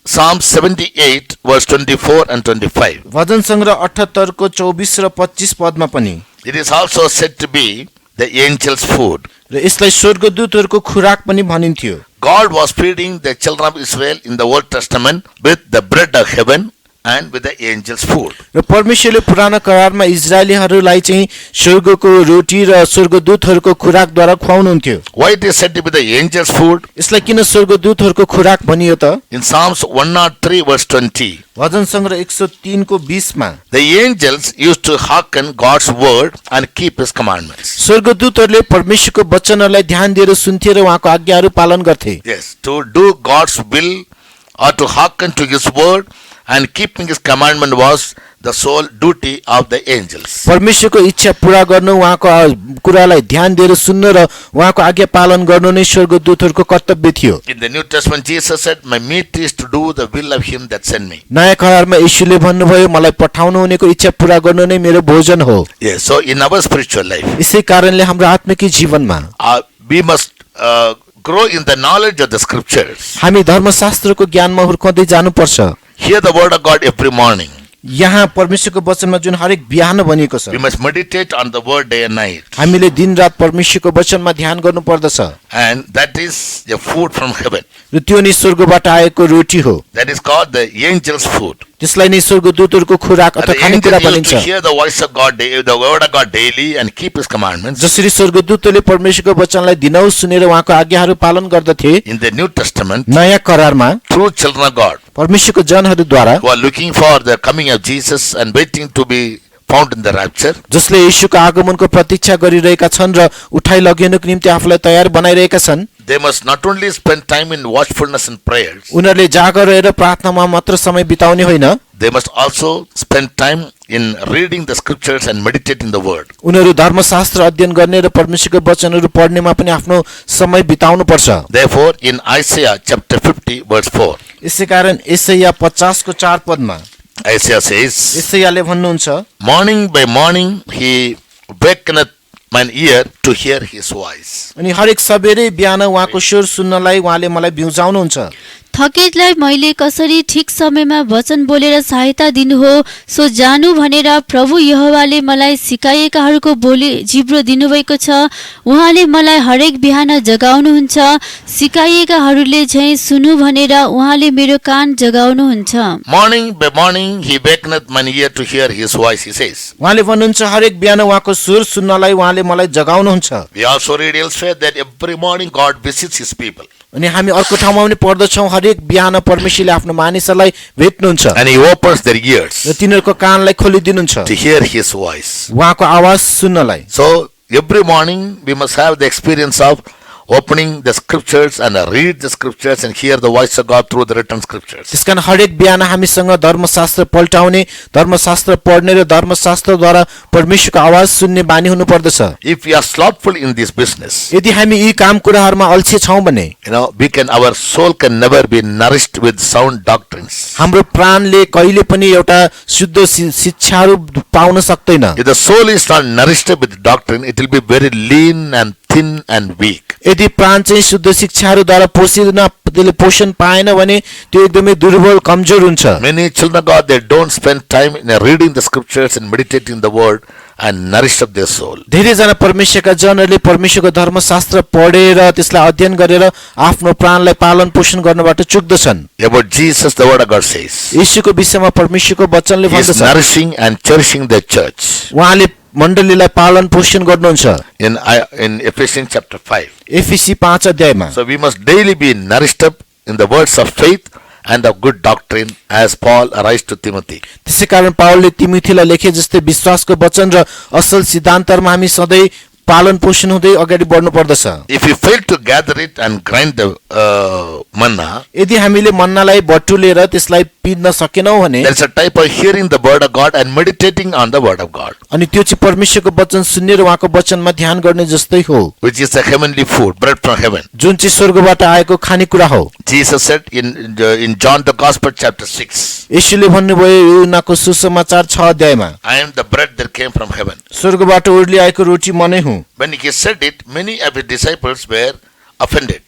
Psalm 78 verse 24 and 25. भजन सङ्ग्रह 78 को 24 र 25 पदमा पनि It is also said to be the angel's food. र यसलाई स्वर्गदूतहरूको खुराक पनि भनिन्थ्यो। God was feeding the children of Israel in the Old Testament with the bread of heaven and with the angel's food. र परमेश्वरले पुरानो करारमा इजरायलीहरूलाई चाहिँ स्वर्गको रोटी र स्वर्गदूतहरूको खुराकद्वारा खुवाउनुहुन्थ्यो। Why it is said to be the angel's food? यसलाई किन स्वर्गदूतहरूको खुराक भनियो त? In Psalms 103 verse 20, भजन सङ्ग्रह 103 को 20 मा the angels used to hearken God's word and keep his commandments. स्वर्गदूतहरूले परमेश्वरको वचनहरूलाई ध्यान दिएर सुन्थे र उहाँको आज्ञाहरू पालन गर्थे। Yes, to do God's will or to hearken to his word and keeping his commandment was the sole duty of the angels. परमेश्वरको इच्छा पूरा गर्नु, उहाँको कुरालाई ध्यान दिएर सुन्नु र उहाँको आज्ञा पालन गर्नु नै स्वर्गदूतहरूको कर्तव्य थियो। In the New Testament, Jesus said, "My meat is to do the will of him that sent me." नयाँ करारमा यीशुले भन्नुभयो मलाई पठाउनु हुनेको इच्छा पूरा गर्नु नै मेरो भोजन हो। Yes, so in our spiritual life, यसै कारणले हाम्रो आत्मिक जीवनमा we must grow in the knowledge of the scriptures. हामी धर्मशास्त्रको ज्ञानमा हुर्काउँदै जानुपर्छ। Hear the word of God every morning. यहाँ परमेश्वरको वचनमा जुन हरेक बिहान भनिएको छ We must meditate on the word day and night. हामीले दिन रात परमेश्वरको वचनमा ध्यान गर्नु पर्दछ And that is the food from heaven. र त्यो नै स्वर्गबाट आएको रोटी हो। That is called the angel's food. त्यसलाई नै स्वर्गदूतहरूको खुराक And अथवा the खानेकुरा angels used भनिन्छ। to hear the voice of God, the word of God daily and keep his commandments. जसरी स्वर्गदूतले परमेश्वरको वचनलाई दिनौ सुनेर उहाँको आज्ञाहरू पालन गर्दथे, In the New Testament, नयाँ करारमा true children of God परमेश्वरको जनहरूद्वारा who are looking for the coming of Jesus and waiting to be found in the rapture, जसले येशूको आगमनको प्रतीक्षा गरिरहेका छन् र उठाइ लगिनुको निम्ति आफूलाई तयार बनाइरहेका छन्, they must not only spend time in watchfulness and prayers, उनीहरूले जागर रहेर प्रार्थनामा मात्र समय बिताउने होइन, they must also spend time in reading the scriptures and meditating the word. उनीहरू धर्मशास्त्र अध्ययन गर्ने र परमेश्वरको वचनहरू पढ्नेमा पनि आफ्नो समय बिताउनु पर्छ। Therefore, in Isaiah chapter 50 verse 4, यसै कारण यसैया 50 को 4 पदमा Isaiah says, यसैयाले भन्नुहुन्छ, "Morning by morning he wakeneth mine ear to hear his voice." अनि हरेक सबेरै बिहान उहाँको स्वर सुन्नलाई उहाँले मलाई बिउजाउनुहुन्छ। थकेतलाई मैले कसरी ठिक समयमा वचन बोलेर सहायता दिनु हो सो जानु भनेर प्रभु यहोवाले मलाई सिकाएकाहरूको बोली जिब्रो दिनुभएको छ। उहाँले मलाई हरेक बिहान जगाउनुहुन्छ, सिकाएकाहरूले झैँ सुनु भनेर उहाँले मेरो कान जगाउनुहुन्छ। Morning by morning he wakeneth mine ear to hear his voice, he says. उहाँले भन्नुहुन्छ हरेक बिहान उहाँको स्वर सुन्नलाई उहाँले मलाई जगाउनुहुन्छ। We also read elsewhere that every morning God visits his people. अनि हामी अर्को ठाउँमा पनि पढ्दछौँ हरेक बिहान परमेश्वरले आफ्नो मानिसहरूलाई भेट्नुहुन्छ And he opens their र ears तिनीहरूको कानलाई खोलिदिनुहुन्छ to hear his voice. उहाँको आवाज सुन्नलाई। So every morning we must have the experience of opening the scriptures and read the scriptures and hear the voice of God through the written scriptures. त्यसकारण हरेक बिहान हामीसँग धर्मशास्त्र पल्टाउने, धर्मशास्त्र पढ्ने र धर्मशास्त्रद्वारा परमेश्वरको आवाज सुन्ने बानी हुनु पर्दछ। If we are slothful in this business, यदि हामी यी काम कुराहरूमा अल्छे छौं भने our soul can never be nourished with sound doctrines. हाम्रो प्राणले कहिले पनि एउटा शुद्ध शिक्षाहरू पाउन सक्दैन। If the soul is not nourished with doctrine, it will be very lean and thin and weak. यदि प्राण चाहिँ शुद्ध शिक्षाहरूद्वारा त्यसले पोषण पाएन भने त्यो एकदमै दुर्बल कमजोर हुन्छ। Many children of God, they don't spend time in reading the scriptures and meditating the word and nourish up their soul. धेरैजना परमेश्वरका जनहरूले परमेश्वरको धर्मशास्त्र पढेर त्यसलाई अध्ययन गरेर आफ्नो प्राणलाई पालन पोषण गर्नबाट चुक्दछन्। About Jesus, the word of God says, यीशुको विषयमा परमेश्वरको वचनले He is भन्दछ nourishing and cherishing the church. उहाँले मण्डलीलाई पालन पोषण गर्नुहुन्छ। In Ephesians chapter 5. एफिसी 5 अध्यायमा So we must daily be nourished up in the words of faith and of good doctrine, as Paul writes to Timothy. त्यसैकारण पावलले तिमोथीलाई लेखे जस्तै विश्वासको वचन र असल सिद्धान्तमा हामी सधैँ पालन पोषण हुँदै अगाडि बढ्नु पर्दछ। If you fail to gather it and grind the manna, यदि हामीले मन्नालाई बटुलेर त्यसलाई पिन्न सकेनौं भने there's a type of hearing the word of God and meditating on the word of God, अनि त्यो चाहिँ परमेश्वरको वचन सुन्ने र उहाँको वचनमा ध्यान गर्ने जस्तै हो, which is a heavenly food, bread from heaven. जुन चाहिँ स्वर्गबाट आएको खानेकुरा हो। Jesus said in John the Gospel chapter 6, येशूले भन्नुभयो यूहन्नाको सुसमाचार 6 अध्यायमा, I am the bread that came from heaven. स्वर्गबाट उर्ली आएको रोटी म नै हुँ। When he said it, many of his disciples were offended.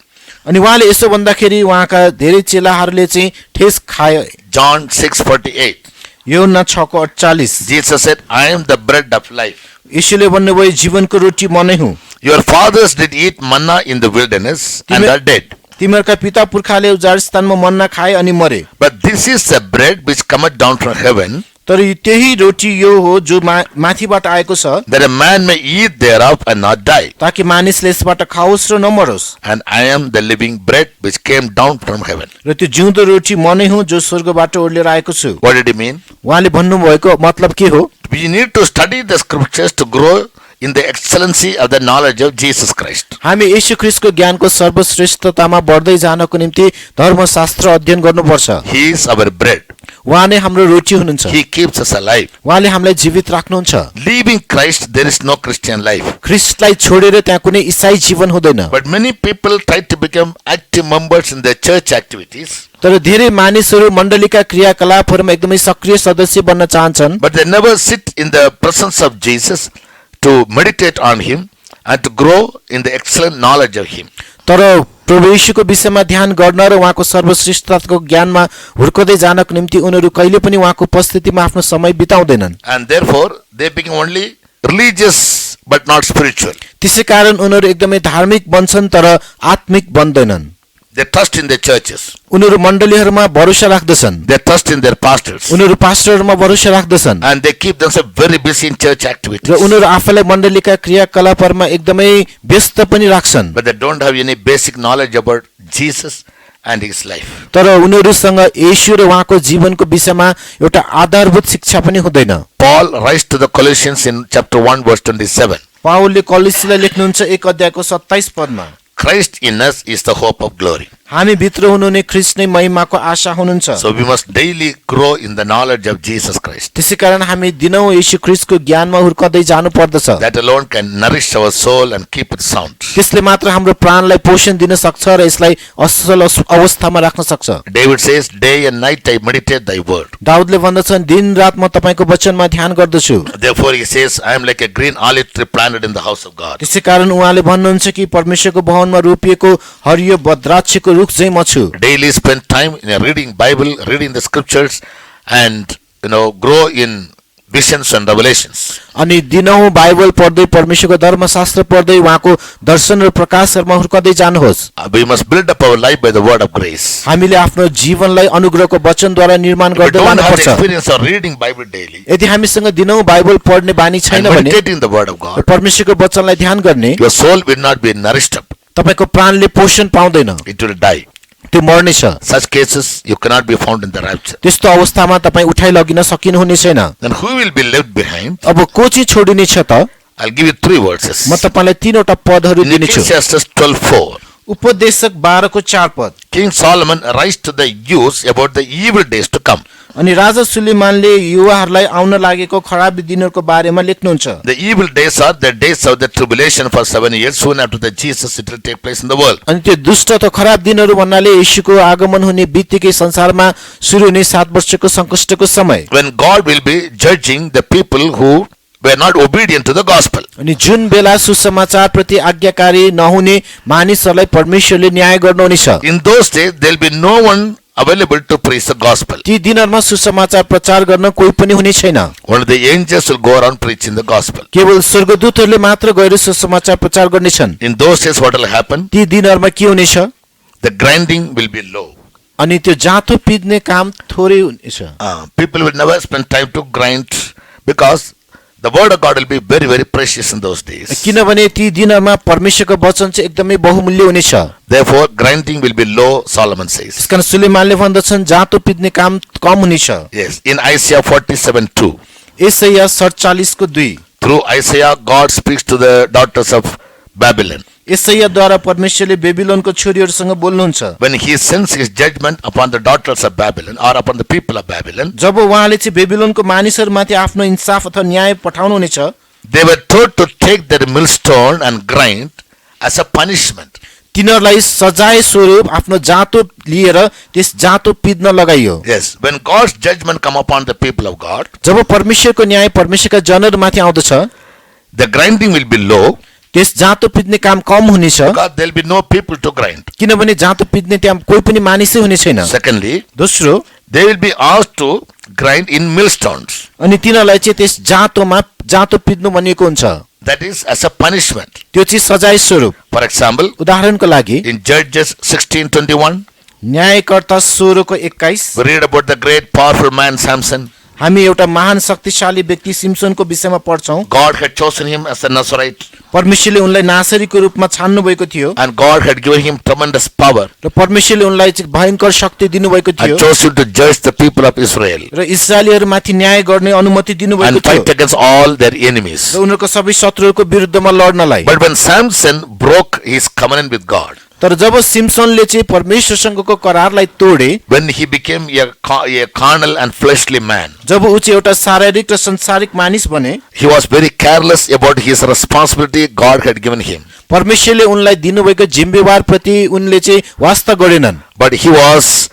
अनि उहाँले यसो भन्दाखेरि उहाँका धेरै चेलाहरूले चाहिँ ठेस खाए। John 6:48. यूहन्ना 6:48 Jesus said, I am the bread of life. येशूले भन्नुभयो जीवनको रोटी म नै हुँ। Your fathers did eat manna in the wilderness and are dead. तिमीहरूका पिता पुर्खाले उजाड स्थानमा मन्ना खाए अनि मरे। But this is the bread which cometh down from heaven, तर त्यही रोटी यो हो जो माथिबाट आएको छ, that a man may eat thereof and not die. ताकि मानिसले यसबाट खाओस् र नमरोस्। And I am the living bread which came down from heaven. र त्यो जिउँदो रोटी म नै हुँ जो स्वर्गबाट ओर्लेर आएको छु। What did he mean? उहाँले भन्नुभएको मतलब के हो? We need to study the scriptures to grow in the excellency of the knowledge of Jesus Christ. हामी येशू ख्रीष्टको ज्ञानको सर्वश्रेष्ठतामा बढ्दै जानको निम्ति धर्मशास्त्र अध्ययन गर्नुपर्छ। He is our bread. उहाँ नै हाम्रो रोटी हुनुहुन्छ। He keeps us alive. उहाँले हामीलाई जीवित राख्नुहुन्छ। Leaving Christ, there is no Christian life. ख्रीष्टलाई छोडेर त्यहाँ कुनै ईसाई जीवन हुँदैन। But many people try to become active members in their church activities, तर धेरै मानिसहरू मण्डलीका क्रियाकलापहरूमा एकदमै सक्रिय सदस्य बन्न चाहन्छन्, but they never sit in the presence of Jesus to meditate on him and to grow in the excellent knowledge of him. तर प्रभु येशूको विषयमा ध्यान गर्न र उहाँको सर्वश्रेष्ठताको ज्ञानमा हुर्कदै जानको निम्ति उनीहरू कहिले पनि उहाँको उपस्थितिमा आफ्नो समय बिताउँदैनन्। And therefore, they become only religious but not spiritual. त्यसैकारण उनीहरू एकदमै धार्मिक बन्छन् तर आत्मिक बन्दैनन्। They trust in their churches. उनीहरू मण्डलीहरूमा भरोसा राख्दछन्, They trust in their pastors. उनीहरू पास्टरहरूमा भरोसा राख्दछन् And they keep themselves very busy in church र activities. उनीहरू आफैलाई मण्डलीका क्रियाकलापहरूमा एकदमै व्यस्त पनि राख्छन्, But they don't have any basic knowledge about Jesus and his life. तर उनीहरूसँग येशू र उहाँको जीवनको विषयमा एउटा आधारभूत शिक्षा पनि हुँदैन। Paul writes to the Colossians in chapter 1 verse 27. पावलले कलोसीलाई लेख्नुहुन्छ 1 अध्यायको 27 पदमा, Christ in us is the hope of glory. हामी भित्र हुनुहुने ख्रीष्ट नै महिमाको आशा हुनुहुन्छ। So we must daily grow in the knowledge of Jesus Christ. त्यसैकारण हामी दिनौं येशू ख्रीष्टको ज्ञानमा हुर्कदै जानु पर्दछ। That alone can nourish our soul and keep it sound. त्यसले मात्र हाम्रो प्राणलाई पोषण दिन सक्छ र यसलाई असल अवस्थामा राख्न सक्छ। David says, day and night I meditate thy word. दाउदले भन्दछन् दिन रात म तपाईको वचनमा ध्यान गर्दछु। Therefore he says, I am like a green olive tree planted in the house of God. त्यसैकारण उहाँले भन्नुहुन्छ कि परमेश्वरको भवनमा रोपिएको हरियो बद्राक्षको रुख चाहिँ म छु। Daily spend time in reading Bible, reading the scriptures, and grow in visions and revelations. अनि दिनहुँ बाइबल पढ्दै परमेश्वरको धर्मशास्त्र पढ्दै उहाँको दर्शन र प्रकाशहरूमा हुर्कदै जानुहोस्। We must build up our life by the word of grace. हामीले आफ्नो जीवनलाई अनुग्रहको वचनद्वारा निर्माण If we गर्दै don't have the लानुपर्छ। experience of reading Bible daily यदि हामीसँग दिनहुँ बाइबल पढ्ने बानी and छैन भने meditating the word of God, परमेश्वरको वचनलाई ध्यान गर्ने, your soul will not be nourished up. तपाईको प्राणले पोषण पाउँदैन, It will die. त्यो मर्नेछ। Such cases you cannot be found in the rapture. त्यस्तो अवस्थामा तपाईँ उठाइ लगिन सकिनुहुने छैन। Then who will be left behind? अब को चाहिँ छोडिने छ त? I'll give you 3 verses. म तपाईलाई 3 वटा पदहरू In दिनेछु। Ecclesiastes 12:4, उपदेशक 12 को 4 पद। King Solomon writes to the youths about the evil days to come. अनि राजा सुलेमानले युवाहरूलाई आउन लागेको खराब दिनहरूको बारेमा लेख्नुहुन्छ। The evil days are the days of the tribulation for 7 years. Soon after the Jesus, it will take place in the world. अनि त्यो दुष्ट अथवा खराब दिनहरू भन्नाले येशूको आगमन हुने बित्तिकै संसारमा सुरु हुने 7 वर्षको संकष्टको समय। When God will be judging the people who were not obedient to the gospel. अनि जुन बेला सुसमाचार प्रति आज्ञाकारी नहुने मानिसहरूलाई परमेश्वरले न्याय गर्नुहुनेछ। In those days, there will be no one available to preach the gospel. ती दिनहरूमा सुसमाचार प्रचार गर्न कोही पनि हुने छैन। Only the angels will go around preaching the gospel. केवल स्वर्गदूतहरूले मात्र गएर सुसमाचार प्रचार गर्नेछन्। In those days, what will happen? ती दिनहरूमा के हुनेछ? The grinding will be low. अनि त्यो जाँतो पिद्ने काम थोरै हुनेछ। People will never spend time to grind because the word of God will be very, very precious in those days. किनभने ती दिनहरूमा परमेश्वरको वचन चाहिँ एकदमै बहुमूल्य हुनेछ। Therefore, grinding will be low, Solomon says. त्यसकारण सुलेमानले भन्दछन् जाँतो पिद्ने काम कम हुनेछ। Yes, in Isaiah 47:2. एसाया 47 को 2। Through Isaiah, God speaks to the daughters of Babylon. एसायाद्वारा परमेश्वरले बेबिलोनको छोरीहरूसँग बोल्नुहुन्छ। When he sends his judgment upon the daughters of Babylon or upon the people of Babylon, जब उहाँले चाहिँ बेबिलोनको मानिसहरूमाथि आफ्नो इन्साफ अथवा न्याय पठाउनुहुनेछ, they were told to take their millstone and grind as a punishment. तिनीहरूलाई सजाय स्वरूप आफ्नो जाँतो लिएर त्यस जाँतो पिद्न लगाइयो। Yes, when God's judgment come upon the people of God, जब परमेश्वरको न्याय परमेश्वरका जनहरूमाथि आउँदछ, the grinding will be low त्यस जाँतो पिद्ने काम कम हुनेछ। because there will be no people to grind. किनभने जाँतो पिद्ने त्यहाँ कोही पनि मानिसै हुने छैन। Secondly, दोस्रो, they will be asked to grind in millstones. अनि तिनीहरूलाई चाहिँ त्यस जाँतोमा जाँतो पिद्नु भनिएको हुन्छ। That is as a punishment. त्यो चाहिँ सजाय स्वरूप। For example, उदाहरणको लागि in Judges 16:21, न्यायकर्ता 16 को 21 we read about the great powerful man Samson. हामी एउटा महान शक्तिशाली व्यक्ति सिम्सोनको विषयमा पढ्छौं। God had chosen him as a Nazarite परमेश्वरले उनलाई नासरीको रूपमा छान्नु भएको थियो and God had given him tremendous power र परमेश्वरले उनलाई चाहिँ भयंकर शक्ति दिनुभएको थियो and chose him to judge the people of Israel र इस्राएलीहरूमाथि न्याय गर्ने अनुमति दिनुभएको and थियो fight against all their enemies. र उनीहरूको सबै शत्रुहरूको विरुद्धमा लड्नलाई। But when Samson broke his covenant with God, तर जब सिम्सनले चाहिँ परमेश्वरसँगको करारलाई तोडे, when he became a carnal and fleshly man, जब ऊ चाहिँ एउटा शारीरिक र संसारिक मानिस बने, he was very careless about his responsibility God had given him. परमेश्वरले उनलाई दिनुभएको जिम्मेवार प्रति उनले चाहिँ वास्ता गरेनन्। But he was,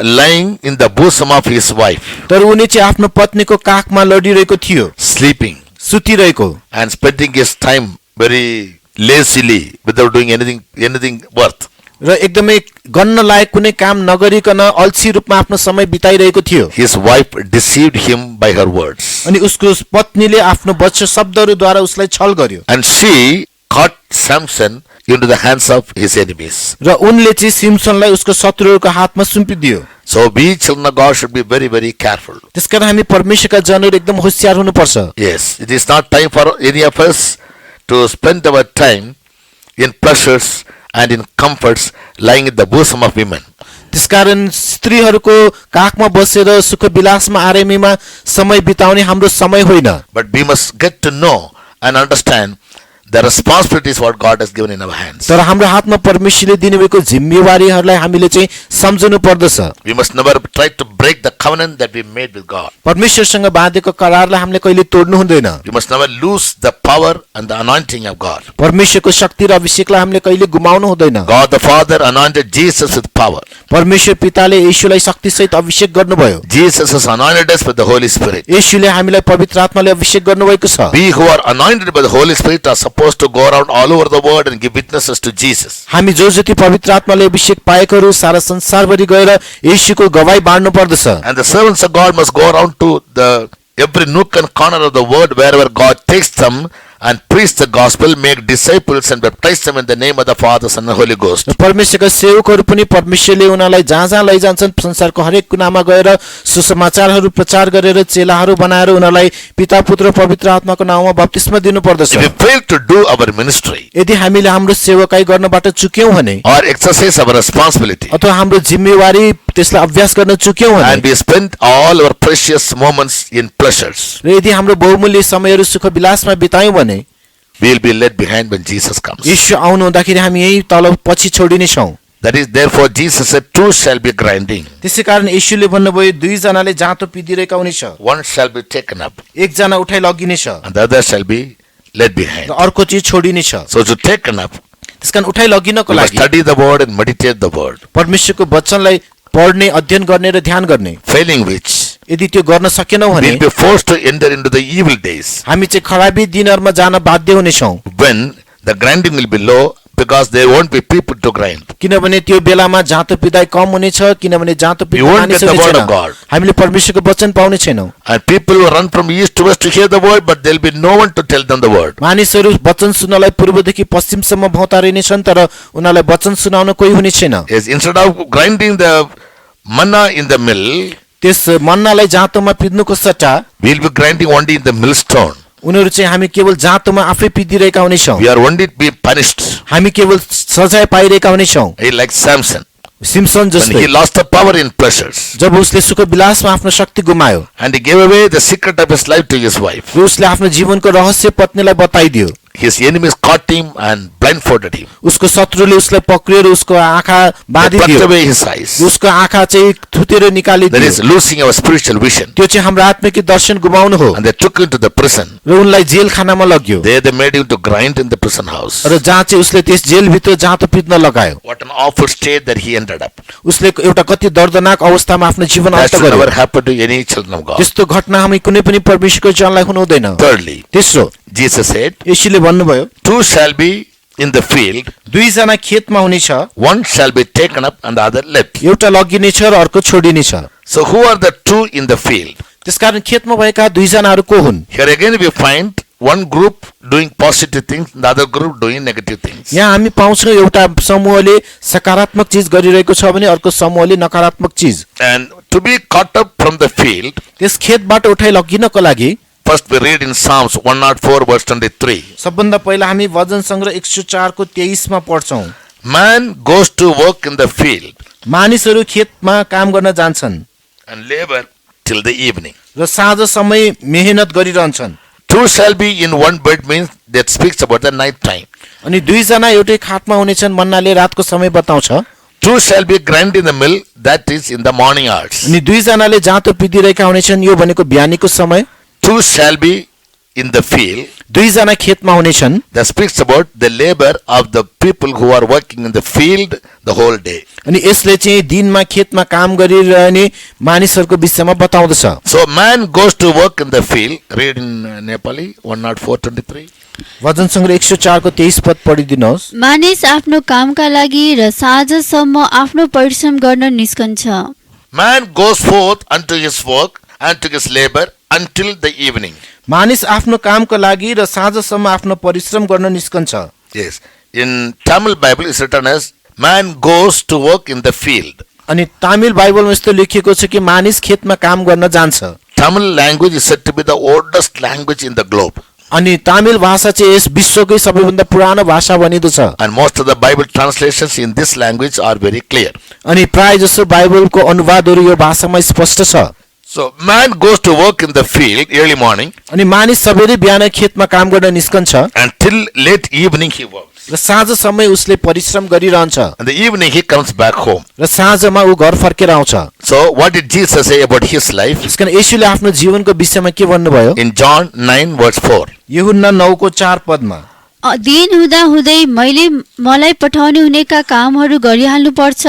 lying in the bosom of his wife, तर उनी चाहिँ आफ्नो पत्नीको काखमा लडिरहेको थियो, sleeping सुतिरहेको and spending his time very lazily without doing anything worth. र एकदमै गर्न लायक कुनै काम नगरिकन अल्छी रूपमा आफ्नो समय बिताइरहेको थियो। His wife deceived him by her words, अनि उसको पत्नीले आफ्नो वचन शब्दहरूद्वारा उसलाई छल गर्यो and she caught Samson into the hands of his enemies. र उनले चाहिँ सिम्सनलाई उसको शत्रुहरूको हातमा सुम्पिदियो। So we children of God should be very, very careful. त्यसकारण हामी परमेश्वरका जनहरू एकदम होशियार हुनुपर्छ। Yes, it is not time for any of us to spend our time in pleasures and in comforts lying in the bosom of women. त्यसकारण स्त्रीहरूको काखमा बसेर सुख विलासमा आरामीमा समय बिताउने हाम्रो समय होइन। But we must get to know and understand the responsibilities what God has given in our hands. तर हाम्रो हातमा परमेश्वरले दिनुभएको जिम्मेवारीहरूलाई हामीले चाहिँ सम्झनु पर्दछ। We must never try to break the covenant that we made with God. परमेश्वरसँग बाँधेको करारलाई हामीले कहिले तोड्नु हुँदैन। We must never lose the power and the anointing of God. परमेश्वरको शक्ति र अभिषेकलाई हामीले कहिले गुमाउनु हुँदैन। God the Father anointed Jesus with power. परमेश्वर पिताले येशूलाई शक्तिसहित अभिषेक गर्नुभयो। Jesus has anointed us with the Holy Spirit. येशूले हामीलाई पवित्र आत्माले अभिषेक गर्नुभएको छ। We who are anointed by the Holy Spirit are supposed to go around all over the world and give witnesses to Jesus. हामी जो जति पवित्र आत्माले अभिषेक पाएकोहरू सारा संसारभरि गएर येशूको गवाही बाँड्नु पर्दछ। And the servants of God must go around to every nook and corner of the world wherever God takes them and preach the gospel, make disciples and baptize them in the name of the Father, Son and Holy Ghost. परमेश्वरका सेवकहरू पनि परमेश्वरले उनीहरूलाई जहाँ जहाँ लैजान्छन् संसारको हरेक कुनामा गएर सुसमाचारहरू प्रचार गरेर चेलाहरू बनाएर उनीहरूलाई पिता पुत्र पवित्र आत्माको नाममा बप्तिस्मा दिनु पर्दछ। If we fail to do our ministry यदि हामीले हाम्रो सेवकाई गर्नबाट चुक्यौं भने or exercise our responsibility, अथवा हाम्रो जिम्मेवारी त्यसलाई अभ्यास गर्न चुक्यौँ भने and we spend all our precious moments in pleasures, र यदि हाम्रो बहुमूल्य समयहरू सुख विलासमा बितायौँ भने we will be left behind when Jesus comes. यीशु आउनु हुँदाखेरि हामी यही तल पछि छोडिनेछौँ। That is, therefore, Jesus said, two shall be grinding, त्यसै कारण यीशुले भन्नुभयो दुईजनाले जाँतो पिदिरहेका हुनेछ, one shall be taken up, एकजना उठाइ लगिनेछ and the other shall be left behind. र अर्को चिज छोडिनेछ। So, to taken up, त्यसकारण उठाइ लगिनको we must लागि study the word and meditate the word, परमेश्वरको वचनलाई पढ्ने, अध्ययन गर्ने र ध्यान गर्ने। failing which यदि त्यो गर्न सकेनौँ भने we'll be forced to enter into the evil days, हामी चाहिँ खराबी दिनहरूमा जान बाध्य हुनेछौँ, when the grinding will be low, because there won't be people to grind. किनभने त्यो बेलामा जाँतो पिदाई कम हुनेछ, किनभने जाँतो पिदाई You won't मानिस get the word हुने of God. छैन। हामीले परमेश्वरको वचन पाउने छैनौँ। And people will run from east to west to hear the word, but there'll be no one to tell them the word. मानिसहरू वचन सुन्नलाई पूर्वदेखि पश्चिमसम्म भौतारिनेछन्, तर उनीहरूलाई वचन सुनाउन कोही हुने छैन। Yes, instead of grinding the manna in the mill, त्यस मन्नालाई जाँतोमा पिद्नुको सट्टा we'll be grinding only in the millstone. उनीहरू चाहिँ हामी केवल जाँतोमा आफै पिदिरहेका हुनेछौँ, We are only be punished. हामी केवल सजाय पाइरहेका हुनेछौँ। He like Samson, Simpson when जस्तै he lost the power in pleasures, जब उसले सुख विलासमा आफ्नो शक्ति गुमायो and he gave away the secret of his life to his wife. र उसले आफ्नो जीवनको रहस्य पत्नीलाई बताइदियो। His enemies caught him and blindfolded him. उसको शत्रुले उसलाई पक्रिएर उसको आँखा They plucked बाँधिदियो, away his eyes. उसको आँखा चाहिँ थुतेर That निकालिदियो। is losing our spiritual vision. त्यो चाहिँ हाम्रो आत्मिक दर्शन गुमाउनु हो And they took him to the prison. र उनलाई जेल खानामा लग्यो There they made him to grind in the prison house. र जहाँ चाहिँ उसले त्यस जेलभित्र जाँतो पित्न लगायो। What an awful state that he ended up. उसले एउटा कति दर्दनाक अवस्थामा आफ्नो जीवन That अन्त should never गर्यो। happen to any children of God. त्यस्तो घटना हामी कुनै पनि परमेश्वरको जनलाई हुनु हुँदैन। Thirdly, तेस्रो Jesus said, यीशुले भन्नुभयो two shall be in the field, दुईजना खेतमा हुनेछ, one shall be taken up and the other left. एउटा लगिनेछ र अर्को छोडिनेछ। So who are the two in the field? त्यसकारण खेतमा भएका दुईजनाहरू को हुन्? Here again we find one group doing positive things, the other group doing negative things. यहाँ हामी पाउँछौँ एउटा समूहले सकारात्मक चिज गरिरहेको छ भने अर्को समूहले नकारात्मक चिज। And to be caught up from the field, त्यस खेतबाट उठाइ लगिनको लागि first we read in Psalms 104 verse 23. सबभन्दा पहिला हामी भजन सङ्ग्रह 104 को 23 मा पढ्छौँ। Man goes to work in the field मानिसहरू खेतमा काम गर्न जान्छन् and labor till the evening. र साँझ समय मेहनत गरिरहन्छन्। Two shall be in one bed means that speaks about the night time. अनि दुईजना एउटै खाटमा हुनेछन् भन्नाले रातको समय बताउँछ। Two shall be grind in the mill, that is in the morning hours. अनि दुईजनाले जाँतो पिदिरहेका हुनेछन्, यो भनेको बिहानीको समय। Two shall be in the field, दुईजना खेतमा हुनेछन्, that speaks about the labor of the people who are working in the field the whole day. अनि यसले चाहिँ दिनमा खेतमा काम गरिरहने मानिसहरूको विषयमा बताउँदछ। So man goes to work in the field, read in Nepali 104:23. भजन सङ्ग्रह 104 को 23 पद पढिदिनुहोस्। मानिस आफ्नो कामका लागि र साँझसम्म आफ्नो परिश्रम गर्न निस्कन्छ। Man goes forth unto his work and to his labor until the evening. मानिस आफ्नो कामको लागि र साँझसम्म आफ्नो परिश्रम गर्न निस्कन्छ। Yes. In Tamil Bible it's written as man goes to work in the field. अनि तामिल बाइबलमा यस्तो लेखिएको छ कि मानिस खेतमा काम गर्न जान्छ। Tamil language is said to be the oldest language in the globe. अनि तामिल भाषा चाहिँ यस विश्वकै सबैभन्दा पुरानो भाषा भनिँदछ। And most of the Bible translations in this language are very clear. अनि प्राय जसो बाइबलको अनुवादहरू यो भाषामा स्पष्ट छ। So man goes to work in the field early morning अनि मानिस सबैले बिहान खेतमा काम गर्न निस्कन्छ and till late evening he works. र साँझ समय उसले परिश्रम गरिरहन्छ And the evening he comes back home. र साँझमा ऊ घर फर्केर आउँछ। So what did Jesus say about his life? त्यसकारण येशूले आफ्नो जीवनको विषयमा के भन्नुभयो? In John 9 verse 4. यूहन्ना 9 को 4 पदमा दिन हुँदा हुँदै मैले मलाई पठाउने हुनेका कामहरू गरिहाल्नु पर्छ,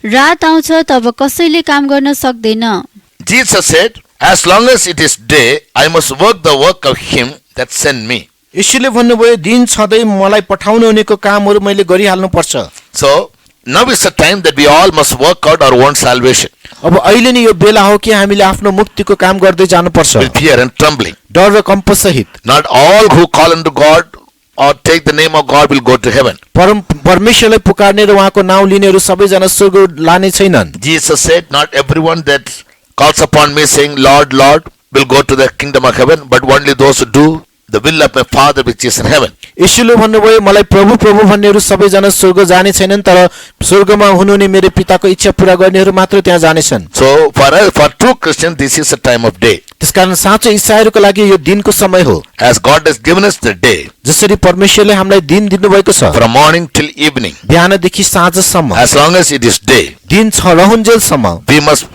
रात आउँछ तब कसैले काम गर्न सक्दैन। Jesus said, as long as it is day, I must work the work of him that sent me. येशूले भन्नुभयो दिन छँदै मलाई पठाउनु हुनेको कामहरू मैले गरिहाल्नु पर्छ। So now is the time that we all must work out our own salvation अब अहिले नै यो बेला हो कि हामीले आफ्नो मुक्तिको काम गर्दै जानुपर्छ, with fear and trembling. डर र कम्प सहित। Not all who call unto God or take the name of God will go to heaven. परमेश्वरलाई पुकार्ने र उहाँको नाउँ लिनेहरू सबैजना स्वर्ग लाने छैनन्। Jesus said, not everyone that calls upon me saying, Lord, Lord, will go to the kingdom of heaven, but only those who do the will of my Father which is in heaven. यीशुले भन्नुभयो मलाई प्रभु प्रभु भन्नेहरू सबैजना स्वर्ग जाने छैनन् तर स्वर्गमा हुनुहुने मेरो पिताको इच्छा पूरा गर्नेहरू मात्र त्यहाँ जानेछन्। So for true Christians, this is a time of day. त्यसकारण साँचो ईसाईहरूको लागि यो दिनको समय हो। As God has given us the day, जसरी परमेश्वरले हामीलाई दिन दिनुभएको छ from morning till evening, बिहानदेखि साँझसम्म, as long as it is day, दिन छ रहुन्जेलसम्म we must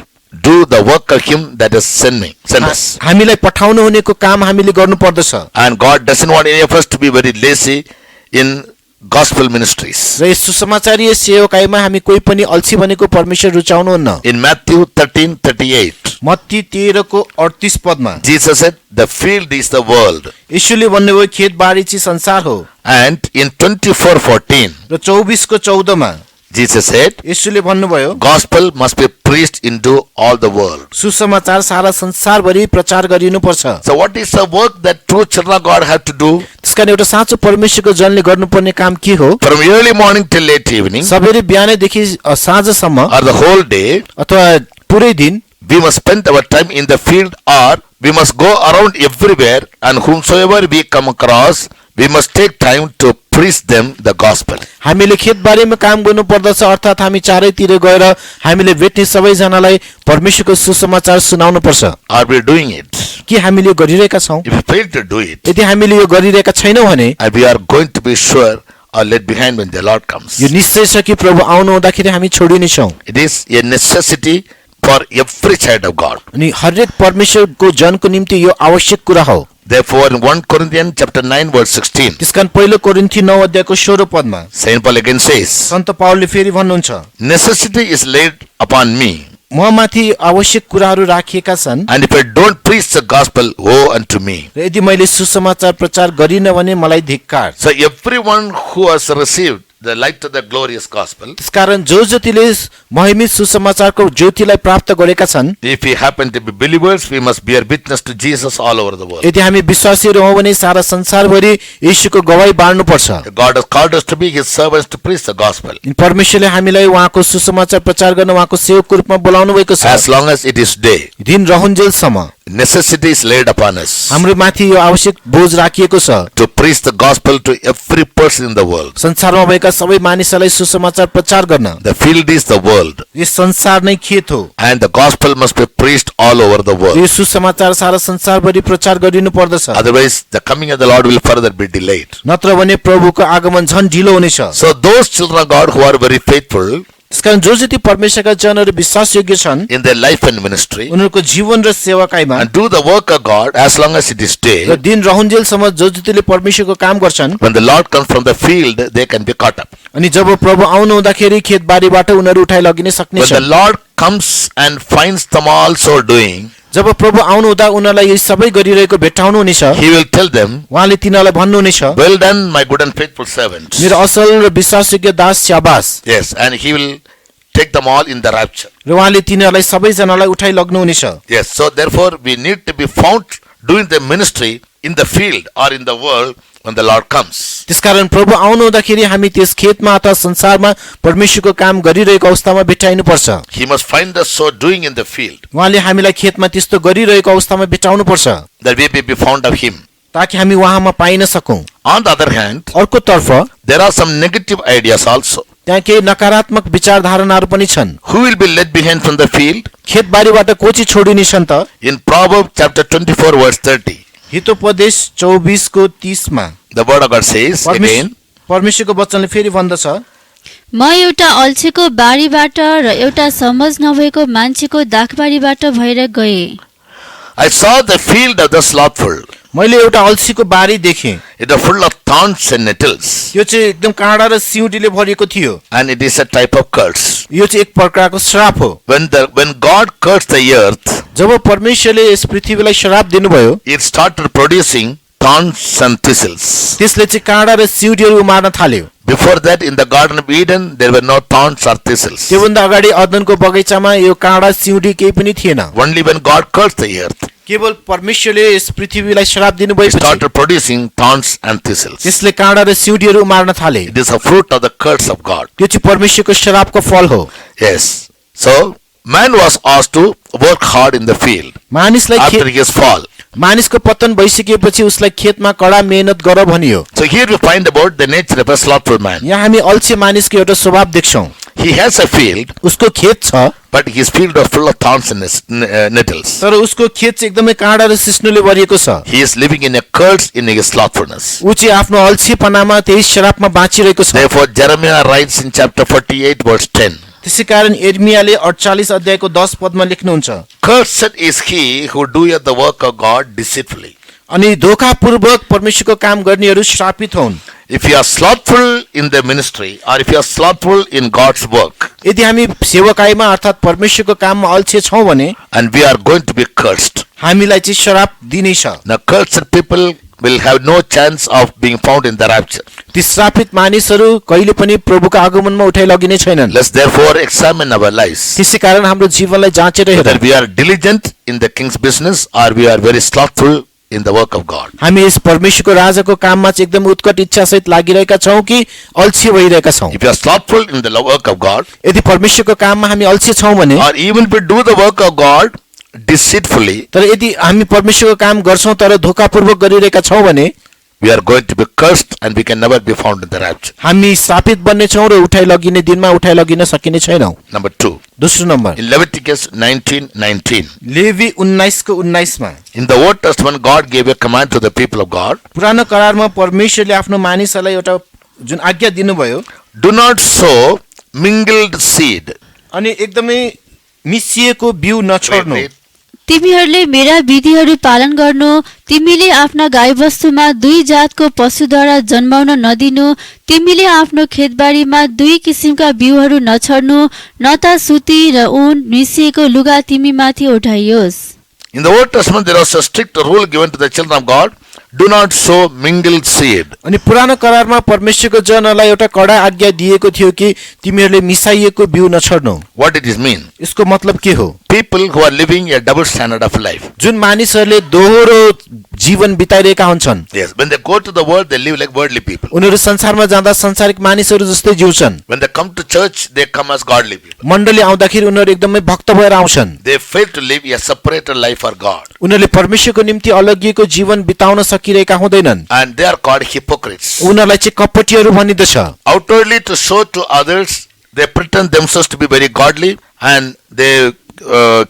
do the work of Him that has sent us. हामीलाई पठाउनु हुनेको काम हामीले गर्नु पर्दछ। And God doesn't want any of us to be very lazy in gospel ministries. र यस सुसमाचारीय सेवकाईमा हामी कोही पनि अल्छी बनेको परमेश्वर रुचाउनुहुन्न। In Matthew 13:38, मत्ती 13 को 38 पदमा Jesus said, "The field is the world." यीशुले भन्नुभयो खेतबारी चाहिँ संसार हो। And in 24:14, र 24 को 14 मा Jesus said, यीशुले भन्नुभयो "Gospel must be preached into all the world." सुसमाचार सारा संसारभरि प्रचार गरिनु पर्छ। So what is the work that true children of God have to do? त्यसकारण एउटा साँचो परमेश्वरको जनले गर्नुपर्ने काम के हो? From early morning till late evening, सबैले बिहानैदेखि साँझसम्म or the whole day, अथवा पुरै दिन we must spend our time in the field, or we must go around everywhere, and whomsoever we come across, we must take time to preach them the gospel. हामीले खेतबारीमा काम गर्नु पर्दछ, अर्थात् हामी चारैतिर गएर हामीले भेट्ने सबैजनालाई परमेश्वरको सुसमाचार सुनाउनु पर्छ। Are we doing it? के हामीले यो गरिरहेका छौं? If we fail to do it, यदि हामीले यो गरिरहेका छैनौं भने and we are going to be sure or left behind when the Lord comes. यो निश्चय छ कि प्रभु आउनु हुँदाखेरि हामी छोडिनेछौं। It is a necessity for every child of God. अनि हरेक परमेश्वरको जनको निम्ति यो आवश्यक कुरा हो। Therefore, in 1 Corinthians chapter 9 verse 16, त्यसकारण पहिलो कोरिन्थी 9 अध्यायको 16 पदमा Saint Paul again says, सन्त पावलले फेरि भन्नुहुन्छ, "Necessity is laid upon me, म माथि आवश्यक कुराहरू राखिएका छन् and if I don't preach the gospel, woe unto me." र यदि मैले सुसमाचार प्रचार गरिन भने मलाई धिक्कार। So everyone who has received the light of the glorious gospel, त्यसकारण जो जतिले महिमित सुसमाचारको ज्योतिलाई प्राप्त गरेका छन्, if we happen to be believers, we must bear witness to Jesus all over the world. यदि हामी विश्वासीहरू हौं भने सारा संसारभरि येशूको गवाही बाँड्नुपर्छ। God has called us to be His servants to preach the gospel. परमेश्वरले हामीलाई उहाँको सुसमाचार प्रचार गर्न उहाँको सेवकको रूपमा बोलाउनु भएको छ। As long as it is day, दिन रहुन्जेलसम्म necessity is laid upon us हाम्रो माथि यो आवश्यक बोझ राखिएको छ to preach the gospel to every person in the world. संसारमा भएका सबै मानिसहरूलाई सुसमाचार प्रचार गर्न। The field is the world, यो संसार नै खेत हो। and the gospel must be preached all over the world. यो सुसमाचार सारा संसारभरि प्रचार गरिनु पर्दछ, Otherwise, the coming of the Lord will further be delayed. नत्र भने प्रभुको आगमन झन् ढिलो हुनेछ। So those children of God who are very faithful त्यसकारण जो जति परमेश्वरका जनहरू विश्वासयोग्य छन् in their life and ministry उनीहरूको जीवन र सेवाकाईमा and do the work of God as long as it is र day, दिन रहुन्जेलसम्म जो जतिले परमेश्वरको काम गर्छन्, when the Lord comes from the field, they can be caught up. अनि जब प्रभु आउनु हुँदाखेरि खेतबारीबाट उनीहरू उठाइ लगिन When the सक्नेछन्। Lord comes and finds them all so doing, जब प्रभु आउनु हुँदा उनीहरूलाई यो सबै गरिरहेको भेट्टाउनु हुनेछ, He will tell them, उहाँले तिनीहरूलाई भन्नुहुनेछ, "Well done, my good and faithful servant." मेरो असल र विश्वासयोग्य दास स्याबास। Yes, and He will take them all in the rapture. र उहाँले तिनीहरूलाई सबैजनालाई उठाइ लग्नुहुनेछ। Yes, so therefore we need to be found doing the ministry in the field or in the world when the Lord comes. त्यसकारण प्रभु आउनु हुँदाखेरि हामी त्यस खेतमा अथवा संसारमा परमेश्वरको काम गरिरहेको अवस्थामा भेट्टाइनु पर्छ। He must find us so doing in the field उहाँले हामीलाई खेतमा त्यस्तो गरिरहेको अवस्थामा भेट्टाउनु पर्छ that we may be found of Him. ताकि हामी उहाँमा पाइन सकौं। On the other hand, अर्को तर्फ there are some negative ideas also. त्यहाँ केही नकारात्मक विचार धारणाहरू पनि छन्। Who will be led behind from the field? खेतबारीबाट को चाहिँ छोडिनेछन् त? In Proverbs chapter 24 verse 30, Hitopadesha 24 को 30 मा the word of God says again, परमेश्वरको वचनले फेरि भन्दछ, म एउटा अल्छीको बारीबाट र एउटा समझ नभएको मान्छेको दाखबारीबाट भएर गए। "I saw the field of the slothful. मैले एउटा अल्छीको बारी देखेँ, It is full of thorns and nettles, यो चाहिँ एकदम काँडा र सिउँडीले भरिएको थियो। and it is a type of curse." यो चाहिँ एक प्रकारको श्राप हो। When God cursed the earth, जब परमेश्वरले यस पृथ्वीलाई श्राप दिनुभयो, it started producing thorns and thistles. त्यसले चाहिँ काँडा र सिउँडीहरू उमार्न थाल्यो। Before that, in the Garden of Eden, there were no thorns or thistles. त्योभन्दा अगाडि अदनको बगैँचामा यो काँडा सिउँडी केही पनि थिएन। Only when God cursed the earth, केवल परमेश्वरले यस पृथ्वीलाई श्राप it दिनुभएपछि started producing thorns and thistles. त्यसले काँडा र सिउँडीहरू उमार्न थाले। It is a fruit of the curse of God. त्यो चाहिँ परमेश्वरको श्रापको फल हो। Yes. So, man was asked to work hard in the field मानिसलाई after his fall. मानिसको पतन भइसकेपछि उसलाई खेतमा कडा मेहनत गर भनियो। So here we find about the nature of a slothful man. यहाँ हामी अल्छे मानिसको एउटा स्वभाव देख्छौँ। He has a field, उसको खेत छ, but his field is full of thorns and nettles. तर उसको खेत चाहिँ एकदमै काँडा र सिस्नुले भरिएको छ। He is living in a curse in his slothfulness. ऊ चाहिँ आफ्नो अल्छेपनामा त्यही शराबमा बाँचिरहेको छ। Therefore, Jeremiah writes in chapter 48, verse 10. त्यसै कारण एर्मियाले 48 अध्यायको 10 पदमा लेख्नुहुन्छ, Cursed is he who doeth the work of God deceitfully. अनि धोखापूर्वक परमेश्वरको काम गर्नेहरू श्रापित हुन्। If you are slothful in the ministry or if you are slothful in God's work, यदि हामी सेवकाईमा अर्थात् परमेश्वरको काममा अल्छे छौँ भने and we are going to be cursed. हामीलाई चाहिँ श्राप दिनेछ। Now, cursed people will have no chance of being found in the rapture. ती श्रापित मानिसहरू कहिले पनि प्रभुको आगमनमा उठाइ लगिने छैनन्। Let's therefore examine our lives, त्यसै कारण हाम्रो जीवनलाई जाँचेर हेरौँ, whether we are diligent in the king's business or we are very slothful in the work of God. हामी यस परमेश्वरको राजाको काममा चाहिँ एकदम उत्कट इच्छासहित लागिरहेका छौँ कि अल्छे भइरहेका छौँ। If you are slothful in the work of God, यदि परमेश्वरको काममा हामी अल्छे छौँ भने, or even if we do the work of God deceitfully, तर यदि हामी परमेश्वरको काम गर्छौँ तर धोकापूर्वक गरिरहेका छौँ भने we are going to be cursed and we can never be found in the rapture. हामी श्रापित बन्नेछौँ र उठाइ लगिने दिनमा उठाइ लगिन सकिने छैनौँ। Number 2, दोस्रो नम्बर, in Leviticus 19:19, लेवी 19:19 मा in the Old Testament, God gave a command to the people of God, पुरानो करारमा परमेश्वरले आफ्नो मानिसहरूलाई एउटा जुन आज्ञा दिनुभयो, do not sow mingled seed. अनि एकदमै मिसिएको बिउ नछोड्नु। Wait. तिमीहरूले मेरा विधिहरू पालन गर्नु, तिमीले आफ्ना गाईबस्तुमा 2 जातको पशुद्वारा जन्माउन नदिनु, तिमीले आफ्नो खेतबारीमा 2 किसिमका बिउहरू नछड्नु, न त सुती र ऊन मिसिएको लुगा तिमीमाथि उठाइयोस्। In the Old Testament, there was a strict rule given to the children of God, do not sow mingled seed. अनि पुरानो करारमा परमेश्वरको जनहरूलाई एउटा कडा आज्ञा दिएको थियो कि तिमीहरूले मिसाइएको बिउ नछड्नु। What did it mean? यसको मतलब के हो? People who are living a double standard of life. जुन मानिसहरूले दोहोरो जीवन बिताइरहेका हुन्छन्, Yes, when they go to the world, they live like worldly people. उनीहरू संसारमा जाँदा संसारिक मानिसहरू जस्तै जिउँछन्। When they come to church, they come as godly people. मण्डली आउँदाखेरि उनीहरू एकदमै भक्त भएर आउँछन्। They fail to live a separated life for God. उनीहरूले परमेश्वरको निम्ति अलगिएको जीवन बिताउन सकिरहेका हुँदैनन्। And they are called hypocrites. उनीहरूलाई चाहिँ कपटीहरू भनिँदछ। Outwardly to show to others, they pretend themselves to be very godly and they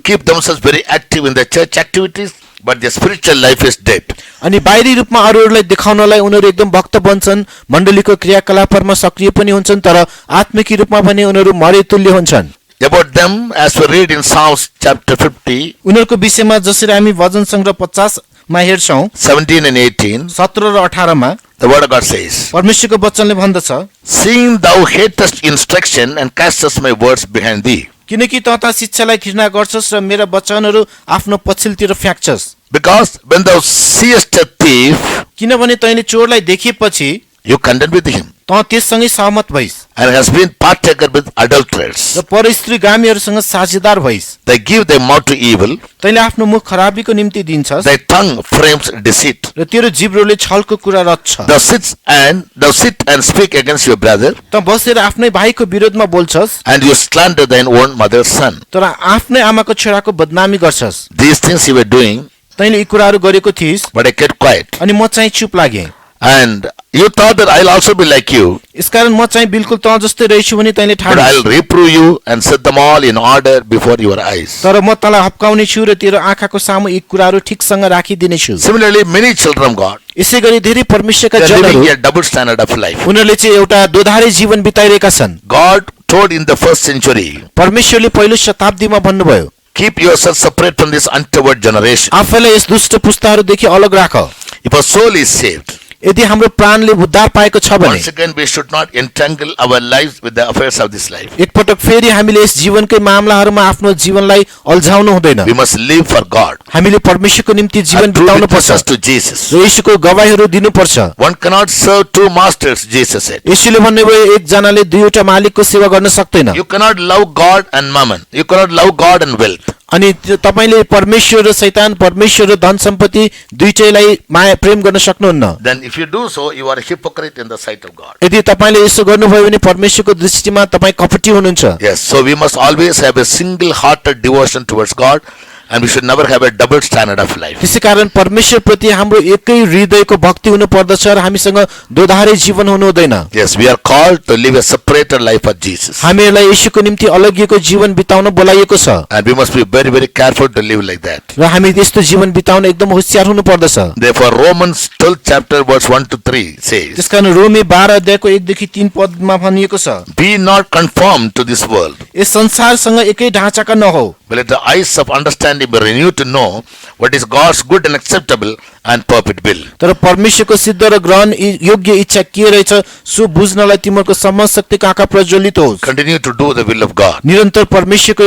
keep themselves very active in the church activities, but their spiritual life is dead. अनि बाहिरी रूपमा अरूहरूलाई देखाउनलाई उनीहरू एकदम भक्त बन्छन्, मण्डलीको क्रियाकलापमा सक्रिय पनि हुन्छन्, तर आत्मिक रूपमा भने उनीहरू मरेतुल्य हुन्छन्। About them, as we read in Psalms chapter 50, उनीहरूको विषयमा जसरी हामी भजन सङ्ग्रह 50 मा हेर्छौँ 17 and 18, 17 र 18 मा the word of God says, परमेश्वरको वचनले भन्दछ, seeing thou hatest instruction and castest my words behind thee, किनकि त त शिक्षालाई घृणा गर्छस् र मेरा वचनहरू आफ्नो पछिल्तिर फ्याँक्छस्। because when thou seest a thief, किनभने तैँले चोरलाई देखेपछि you contend with him, त त्यससँगै सहमत भइस् and has been partaker with adulterers. र परस्त्रीगामीहरूसँग साझेदार भइस्। They give their mouth to evil, तैँले आफ्नो मुख खराबीको निम्ति दिन्छस् thy tongue frames deceit. र तेरो जिब्रोले छलको कुरा रच्छ। Thou sit and speak against your brother, त बसेर आफ्नै भाइको विरोधमा बोल्छस्, and you slander thine own mother's son. तर आफ्नै आमाको छोराको बदनामी गर्छस्। These things you were doing, तैँले यी कुराहरू गरेको थिइस्, but I kept quiet. अनि म चाहिँ चुप लागेँ। And you thought that I'll also be like you, यसकारण म चाहिँ बिल्कुल त जस्तै रहेछु भने तैँले but I'll Thane, reprove you and set them all in order before your eyes. तर म तँलाई हप्काउने छु र तेरो आँखाको सामु यी कुराहरू ठिकसँग राखिदिनेछु। Similarly, many children of God, यसै गरी धेरै परमेश्वरका they are जनहरू living a double standard of life. उनीहरूले चाहिँ एउटा दोधारे जीवन बिताइरहेका छन्। God told in the first century, परमेश्वरले पहिलो शताब्दीमा भन्नुभयो, keep yourself separate from this untoward generation. आफैलाई यस दुष्ट पुस्ताहरूदेखि अलग राख। If a soul is saved, यदि हाम्रो प्राणले उद्धार पाएको छ भने once again we should not entangle our lives with the affairs of this life. एकपटक फेरि हामीले यस जीवनकै मामलाहरूमा आफ्नो जीवनलाई अल्झाउनु हुँदैन। We must live for God हामीले परमेश्वरको निम्ति जीवन and prove बिताउनु पर्छ witnesses to Jesus. र यीशुको गवाईहरू दिनुपर्छ। One cannot serve two masters, Jesus said. यीशुले भन्नुभयो एकजनाले दुईवटा मालिकको सेवा गर्न सक्दैन। You cannot love God and mammon. You cannot love God and wealth. अनि तपाईले परमेश्वर र शैतान, परमेश्वर र धन सम्पत्ति दुईटैलाई माया प्रेम गर्न सक्नुहुन्न। Then if you do so, you are a hypocrite in the sight of God. यदि तपाईले यसो गर्नुभयो भने परमेश्वरको दृष्टिमा तपाई कपटी हुनुहुन्छ। Yes, so we must always have a single-hearted devotion towards God and we should never have a double standard of life. त्यसै कारण परमेश्वर प्रति हाम्रो एकै हृदयको भक्ति हुनु पर्दछ र हामीसँग दोधारे जीवन हुनु हुँदैन। Yes, we are called to live a separated life for Jesus. हामीलाई येशूको निम्ति अलगिएको जीवन बिताउन बोलाइएको छ And we must be very, very careful to live like that. र हामी त्यस्तो जीवन बिताउन एकदम होशियार हुनु पर्दछ। Therefore, Romans 12 chapter verse 1 to 3 says, त्यसकारण रोमी 12 अध्यायको 1 देखि 3 पदमा भनिएको छ, be not conformed to this world, यस संसारसँग एकै ढाँचाका नहौ, but let the eyes of understanding be renewed to know what is God's good and acceptable and perfect will. तर परमेश्वरको सिद्ध र ग्रहण योग्य इच्छा के रहेछ सो बुझ्नलाई तिमीहरूको समझ शक्तिको आँखा प्रज्वलित होस्। Continue to do the will of God, निरन्तर परमेश्वरको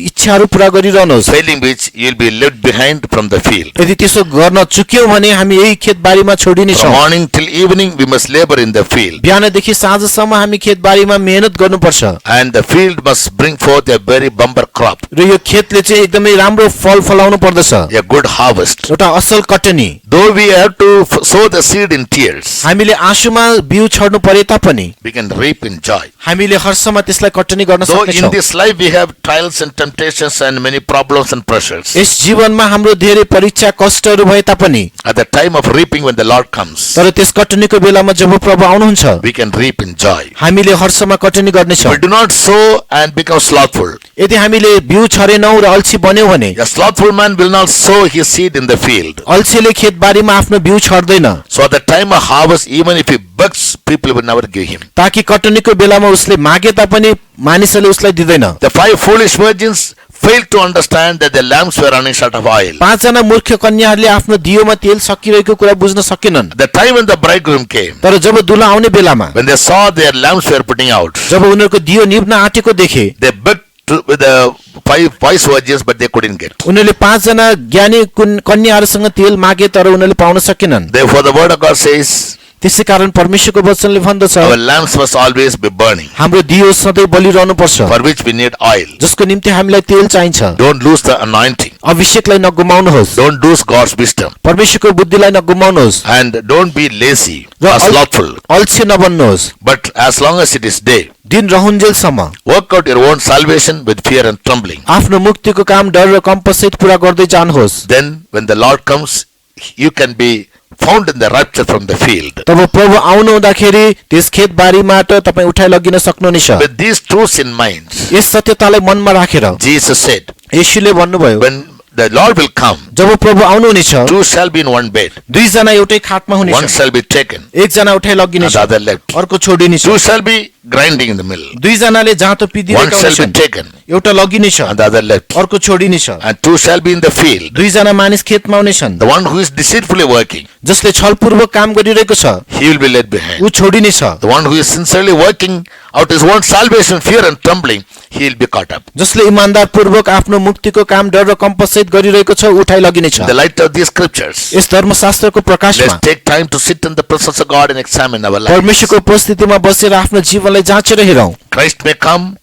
इच्छाहरू पूरा गरिरहनुहोस्। failing which you will be left behind from the field. यदि त्यसो गर्न चुक्यौ भने हामी यही खेतबारीमा छोडिने From छौँ। morning till evening we must labor in the field, बिहानदेखि साँझसम्म हामी खेतबारीमा मेहनत गर्नुपर्छ and the field must bring forth a very bumper crop, र यो खेतले चाहिँ एकदमै राम्रो फल फलाउनु पर्दछ, a good harvest. एउटा असल Katni. Though we have to sow the seed in tears, हामीले आँसुमा बिउ छर्नु परे तापनि we can reap in joy. हामीले हर्षमा त्यसलाई कटनी गर्न Though in सक्नेछौँ। this life we have trials and temptations and many problems and pressures, यस जीवनमा हाम्रो धेरै परीक्षा कष्टहरू भए तापनि at the time of reaping when the Lord comes, तर त्यस कटनीको बेलामा जब प्रभु आउनुहुन्छ we can reap in joy. हामीले हर्षमा कटनी गर्नेछौँ। We do not sow and become slothful. यदि हामीले बिउ छरेनौँ र अल्छी बन्यौँ भने A slothful man will not sow his seed in the field. अल्छीले खेतबारीमा आफ्नो बिउ छर्दैन, So at the time of harvest, even if he begs, people will never give him. ताकि कटनीको बेलामा उसले मागे तापनि मानिसहरूले उसलाई दिँदैन। The 5 foolish virgins failed to understand that the lamps were running short of oil. 5 जना मूर्ख कन्याहरूले आफ्नो दियोमा तेल सकिरहेको कुरा बुझ्न सकेनन्। The time when the bridegroom came, तर जब दुल्हा आउने बेलामा when they saw their lamps were putting out, जब उनीहरूको दियो निभ्न आँटेको देखे, they begged with the 5 wise virgins, but they couldn't get. उनीहरूले 5 जना ज्ञानी कन्याहरूसँग तेल मागे तर उनीहरूले पाउन सकेनन्। Therefore, the word of God says, त्यसै कारण परमेश्वरको वचनले भन्दछ our lamps must always be burning, हाम्रो दियो सधैँ बलिरहनु पर्छ, for which we need oil. जसको निम्ति हामीलाई तेल चाहिन्छ। Don't lose the anointing. अभिषेकलाई नगुमाउनुहोस्, Don't lose God's wisdom. परमेश्वरको बुद्धिलाई नगुमाउनुहोस् And don't be lazy र or slothful. अल्छी नबन्नुहोस्। But as long as it is day, दिन रहुन्जेलसम्म work out your own salvation with fear and trembling. आफ्नो मुक्तिको काम डर र कम्पसहित पूरा गर्दै जानुहोस्। Then when the Lord comes, you can be found in the rapture from the field. तब प्रभु आउनु हुँदाखेरि त्यस खेतबारीबाट तपाईँ उठाइ लगिन सक्नुहुनेछ। With these truths in mind, यस सत्यतालाई मनमा राखेर Jesus said, येशूले भन्नुभयो when the Lord will come, जब प्रभु आउनुहुनेछ 2 shall be in one bed, 2 जना एउटै खाटमा one हुनेछ, shall be taken, 1 जना उठाइ and लगिनेछ, the other left. अर्को छोडिनेछ। 2 shall be grinding in the middle, 2 जनाले जाँतो one पिदिरहेका shall be हुनेछन्, taken, एउटा लगिनेछ, and the other left. अर्को छोडिनेछ। And 2 shall be in the field, 2 जना मानिस खेतमा हुनेछन्, the one who is deceitfully working, जसले छलपूर्वक काम गरिरहेको छ he will be left behind. ऊ छोडिनेछ, The one who is sincerely working out his own salvation, fear and trembling, he will be caught up. जसले इमानदार पूर्वक आफ्नो मुक्तिको काम डर र कम्पसहित गरिरहेको छ उठाइ लगिनेछ। In the light of these scriptures, यस धर्मशास्त्रको प्रकाशमा let's take time to sit in the presence of God and examine our lives. परमेश्वरको उपस्थितिमा बसेर आफ्नो जीवनलाई जाँचेर हेरौँ। Christ may come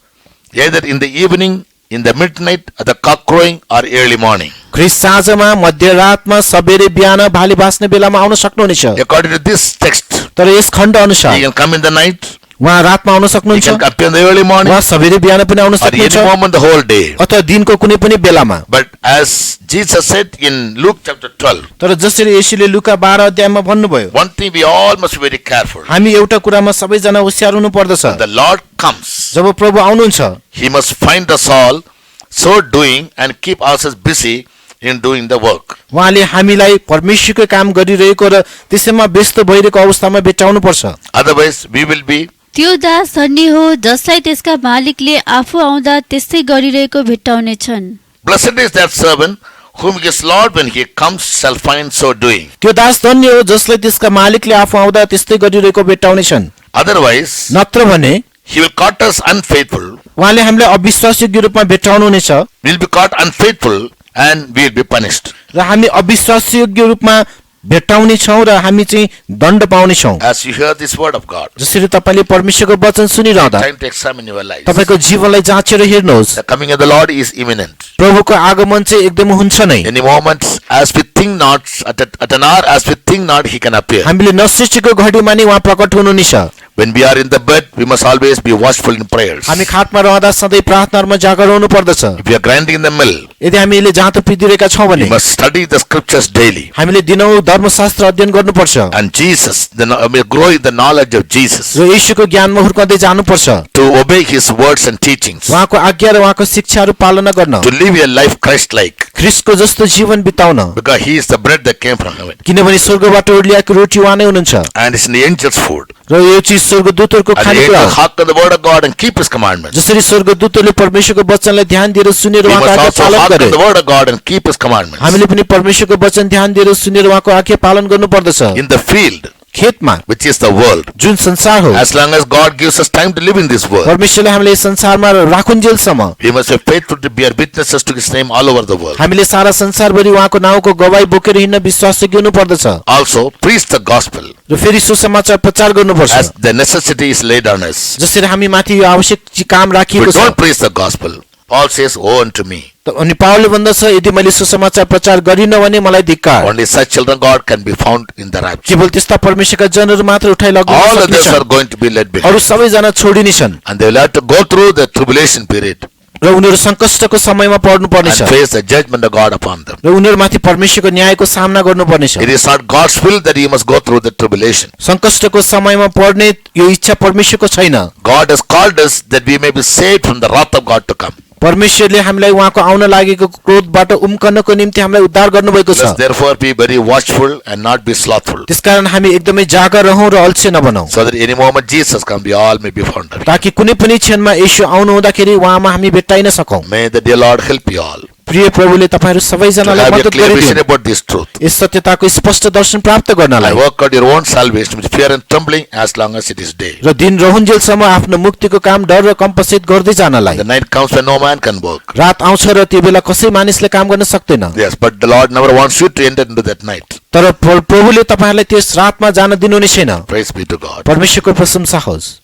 either in the evening, in the midnight, at the cock crowing, or early morning. ख्रिस्ट साँझमा, मध्यरातमा, सबेरे बिहान, भाले भाँच्ने बेलामा आउन सक्नुहुनेछ। According to this text, तर यस खण्ड अनुसार he can come in the night, उहाँ रातमा आउन he सक्नुहुन्छ, can appear in the early morning, उहाँ सबेरे बिहान पनि आउन or any सक्नुहुन्छ, moment the whole day. अथवा दिनको कुनै पनि बेलामा। But as Jesus said in Luke chapter 12, तर जसरी येशूले लुका 12 अध्यायमा भन्नुभयो, one thing we all must be very careful. हामी एउटा कुरामा सबैजना होशियार हुनु पर्दछ। The Lord comes, जब प्रभु आउनुहुन्छ he must find us all so doing and keep ourselves busy in doing the work. उहाँले हामीलाई परमेश्वरको काम गरिरहेको र त्यसैमा व्यस्त भइरहेको अवस्थामा भेटाउनु पर्छ। Otherwise, we will be त्यो दास धन्य हो जसलाई त्यसका मालिकले आफू आउँदा त्यस्तै गरिरहेको भेट्टाउने छन्। blessed is that servant whom his Lord when he comes shall find so doing. त्यो दास धन्य हो जसलाई त्यसका मालिकले आफू आउँदा त्यस्तै गरिरहेको भेट्टाउने छन्। Otherwise, नत्र भने he will caught us unfaithful, उहाँले हामीलाई अविश्वासयोग्य रूपमा भेट्टाउनु हुनेछ we will be caught unfaithful and we will be punished. र हामी अविश्वासयोग्य रूपमा भेट्टाउने छौँ र हामी चाहिँ दण्ड पाउने छौँ। As you hear this word of God, जसरी तपाईले परमेश्वरको वचन सुनिरहँदा time to examine your life. तपाईको जीवनलाई जाँचेर हेर्नुहोस्। The coming of the Lord is imminent. प्रभुको आगमन चाहिँ एकदम हुन्छ नै। Any moment, as we think not, at an hour as we think not, he can appear. हामीले नसोचेको घडीमा नै उहाँ प्रकट हुनुहुनेछ। When we are in the bed, we must always be watchful in prayers. हामी खाटमा रहँदा सधैँ प्रार्थनामा जागर रहनु पर्दछ। If we are grinding in the mill, यदि हामीले जाँतो पिदिरहेका छौँ भने we must study the scriptures daily. हामीले दिनहुँ धर्मशास्त्र अध्ययन गर्नुपर्छ And Jesus, we grow in the knowledge of Jesus. र येशूको ज्ञानमा हुर्कँदै जानुपर्छ, To obey His words and teachings. उहाँको आज्ञा र उहाँको शिक्षाहरू पालना गर्न, To live a life Christ-like. ख्रीष्टको जस्तो जीवन बिताउन, Because He is the bread that came from heaven. किनभने स्वर्गबाट उर्लिएको रोटी उहाँ नै हुनुहुन्छ And it's in the angels' food. र यो चिज स्वर्गदूतहरूको And the खानेकुरा angels हो। hearken the word of God and keep His commandments. जसरी स्वर्गदूतहरूले परमेश्वरको वचनलाई ध्यान दिएर सुनेर We उहाँको must आज्ञा also पालन hearken गरे, the word of God and keep His commandments. हामीले पनि परमेश्वरको वचन ध्यान दिएर सुनेर उहाँको आज्ञा पालन गर्नुपर्दछ। In the field, खेतमा which is the world, जुन संसार हो, as long as God gives us time to live in this world, परमेश्वरले हामीले यस संसारमा राखुन्जेलसम्म we must be faithful to bear witnesses to His name all over the world. हामीले सारा संसारभरि उहाँको नाउँको गवाई बोकेर हिँड्न विश्वासयोग्य हुनुपर्दछ Also, preach the gospel र फेरि सुसमाचार प्रचार गर्नुपर्छ। as the necessity is laid on us. जसरी हामी माथि यो आवश्यक काम We राखिएको छ। don't preach the gospel. Paul says, "Woe unto me." अनि पावलले भन्दछ यदि मैले सुसमाचार प्रचार गरिन भने मलाई धिक्कार। Only such children of God can be found in the rapture. केवल त्यस्ता परमेश्वरका जनहरू मात्र उठाइ लग्न All others are सक्नेछन्, going to be led behind. अरू सबैजना छोडिनेछन् And they will have to go through the tribulation period र उनीहरू सङ्कष्टको समयमा पर्नु and पर्नेछ face the judgment of God upon them. र उनीहरूमाथि परमेश्वरको न्यायको सामना गर्नुपर्नेछ। It is not God's will that you must go through the tribulation. सङ्कष्टको समयमा पर्ने यो इच्छा परमेश्वरको छैन। God has called us that we may be saved from the wrath of God to come. परमेश्वरले हामीलाई उहाँको आउन लागेको क्रोधबाट उम्कनको निम्ति हामीलाई उद्धार गर्नुभएको Let us छ। therefore be very watchful and not be slothful, त्यसकारण हामी एकदमै जागर रहौं र अल्छे नबनौं, so that any moment Jesus come, we all may be found of Him. ताकि कुनै पनि क्षणमा येशू आउनु हुँदाखेरि उहाँमा हामी भेट्टाइन सकौं। May the dear Lord help you all प्रिय प्रभुले तपाईहरु to सबैजनालाई have a मद्दत clear vision गरिदिनु about this truth. यस सत्यताको स्पष्ट दर्शन प्राप्त And गर्नलाई work out your own salvation with fear and trembling as long as it is day. र दिन रहुन्जेलसम्म आफ्नो मुक्तिको काम डर र कम्पसित गर्दै जानलाई। The night comes when no man can work. रात आउँछ र त्यो बेला कसै मानिसले काम गर्न सक्दैन। Yes, but the Lord never wants you to enter into that night. तर प्रभुले तपाईहरुलाई त्यस रातमा जान दिनुहुने छैन। Praise be to God. परमेश्वरको प्रशंसा होस्।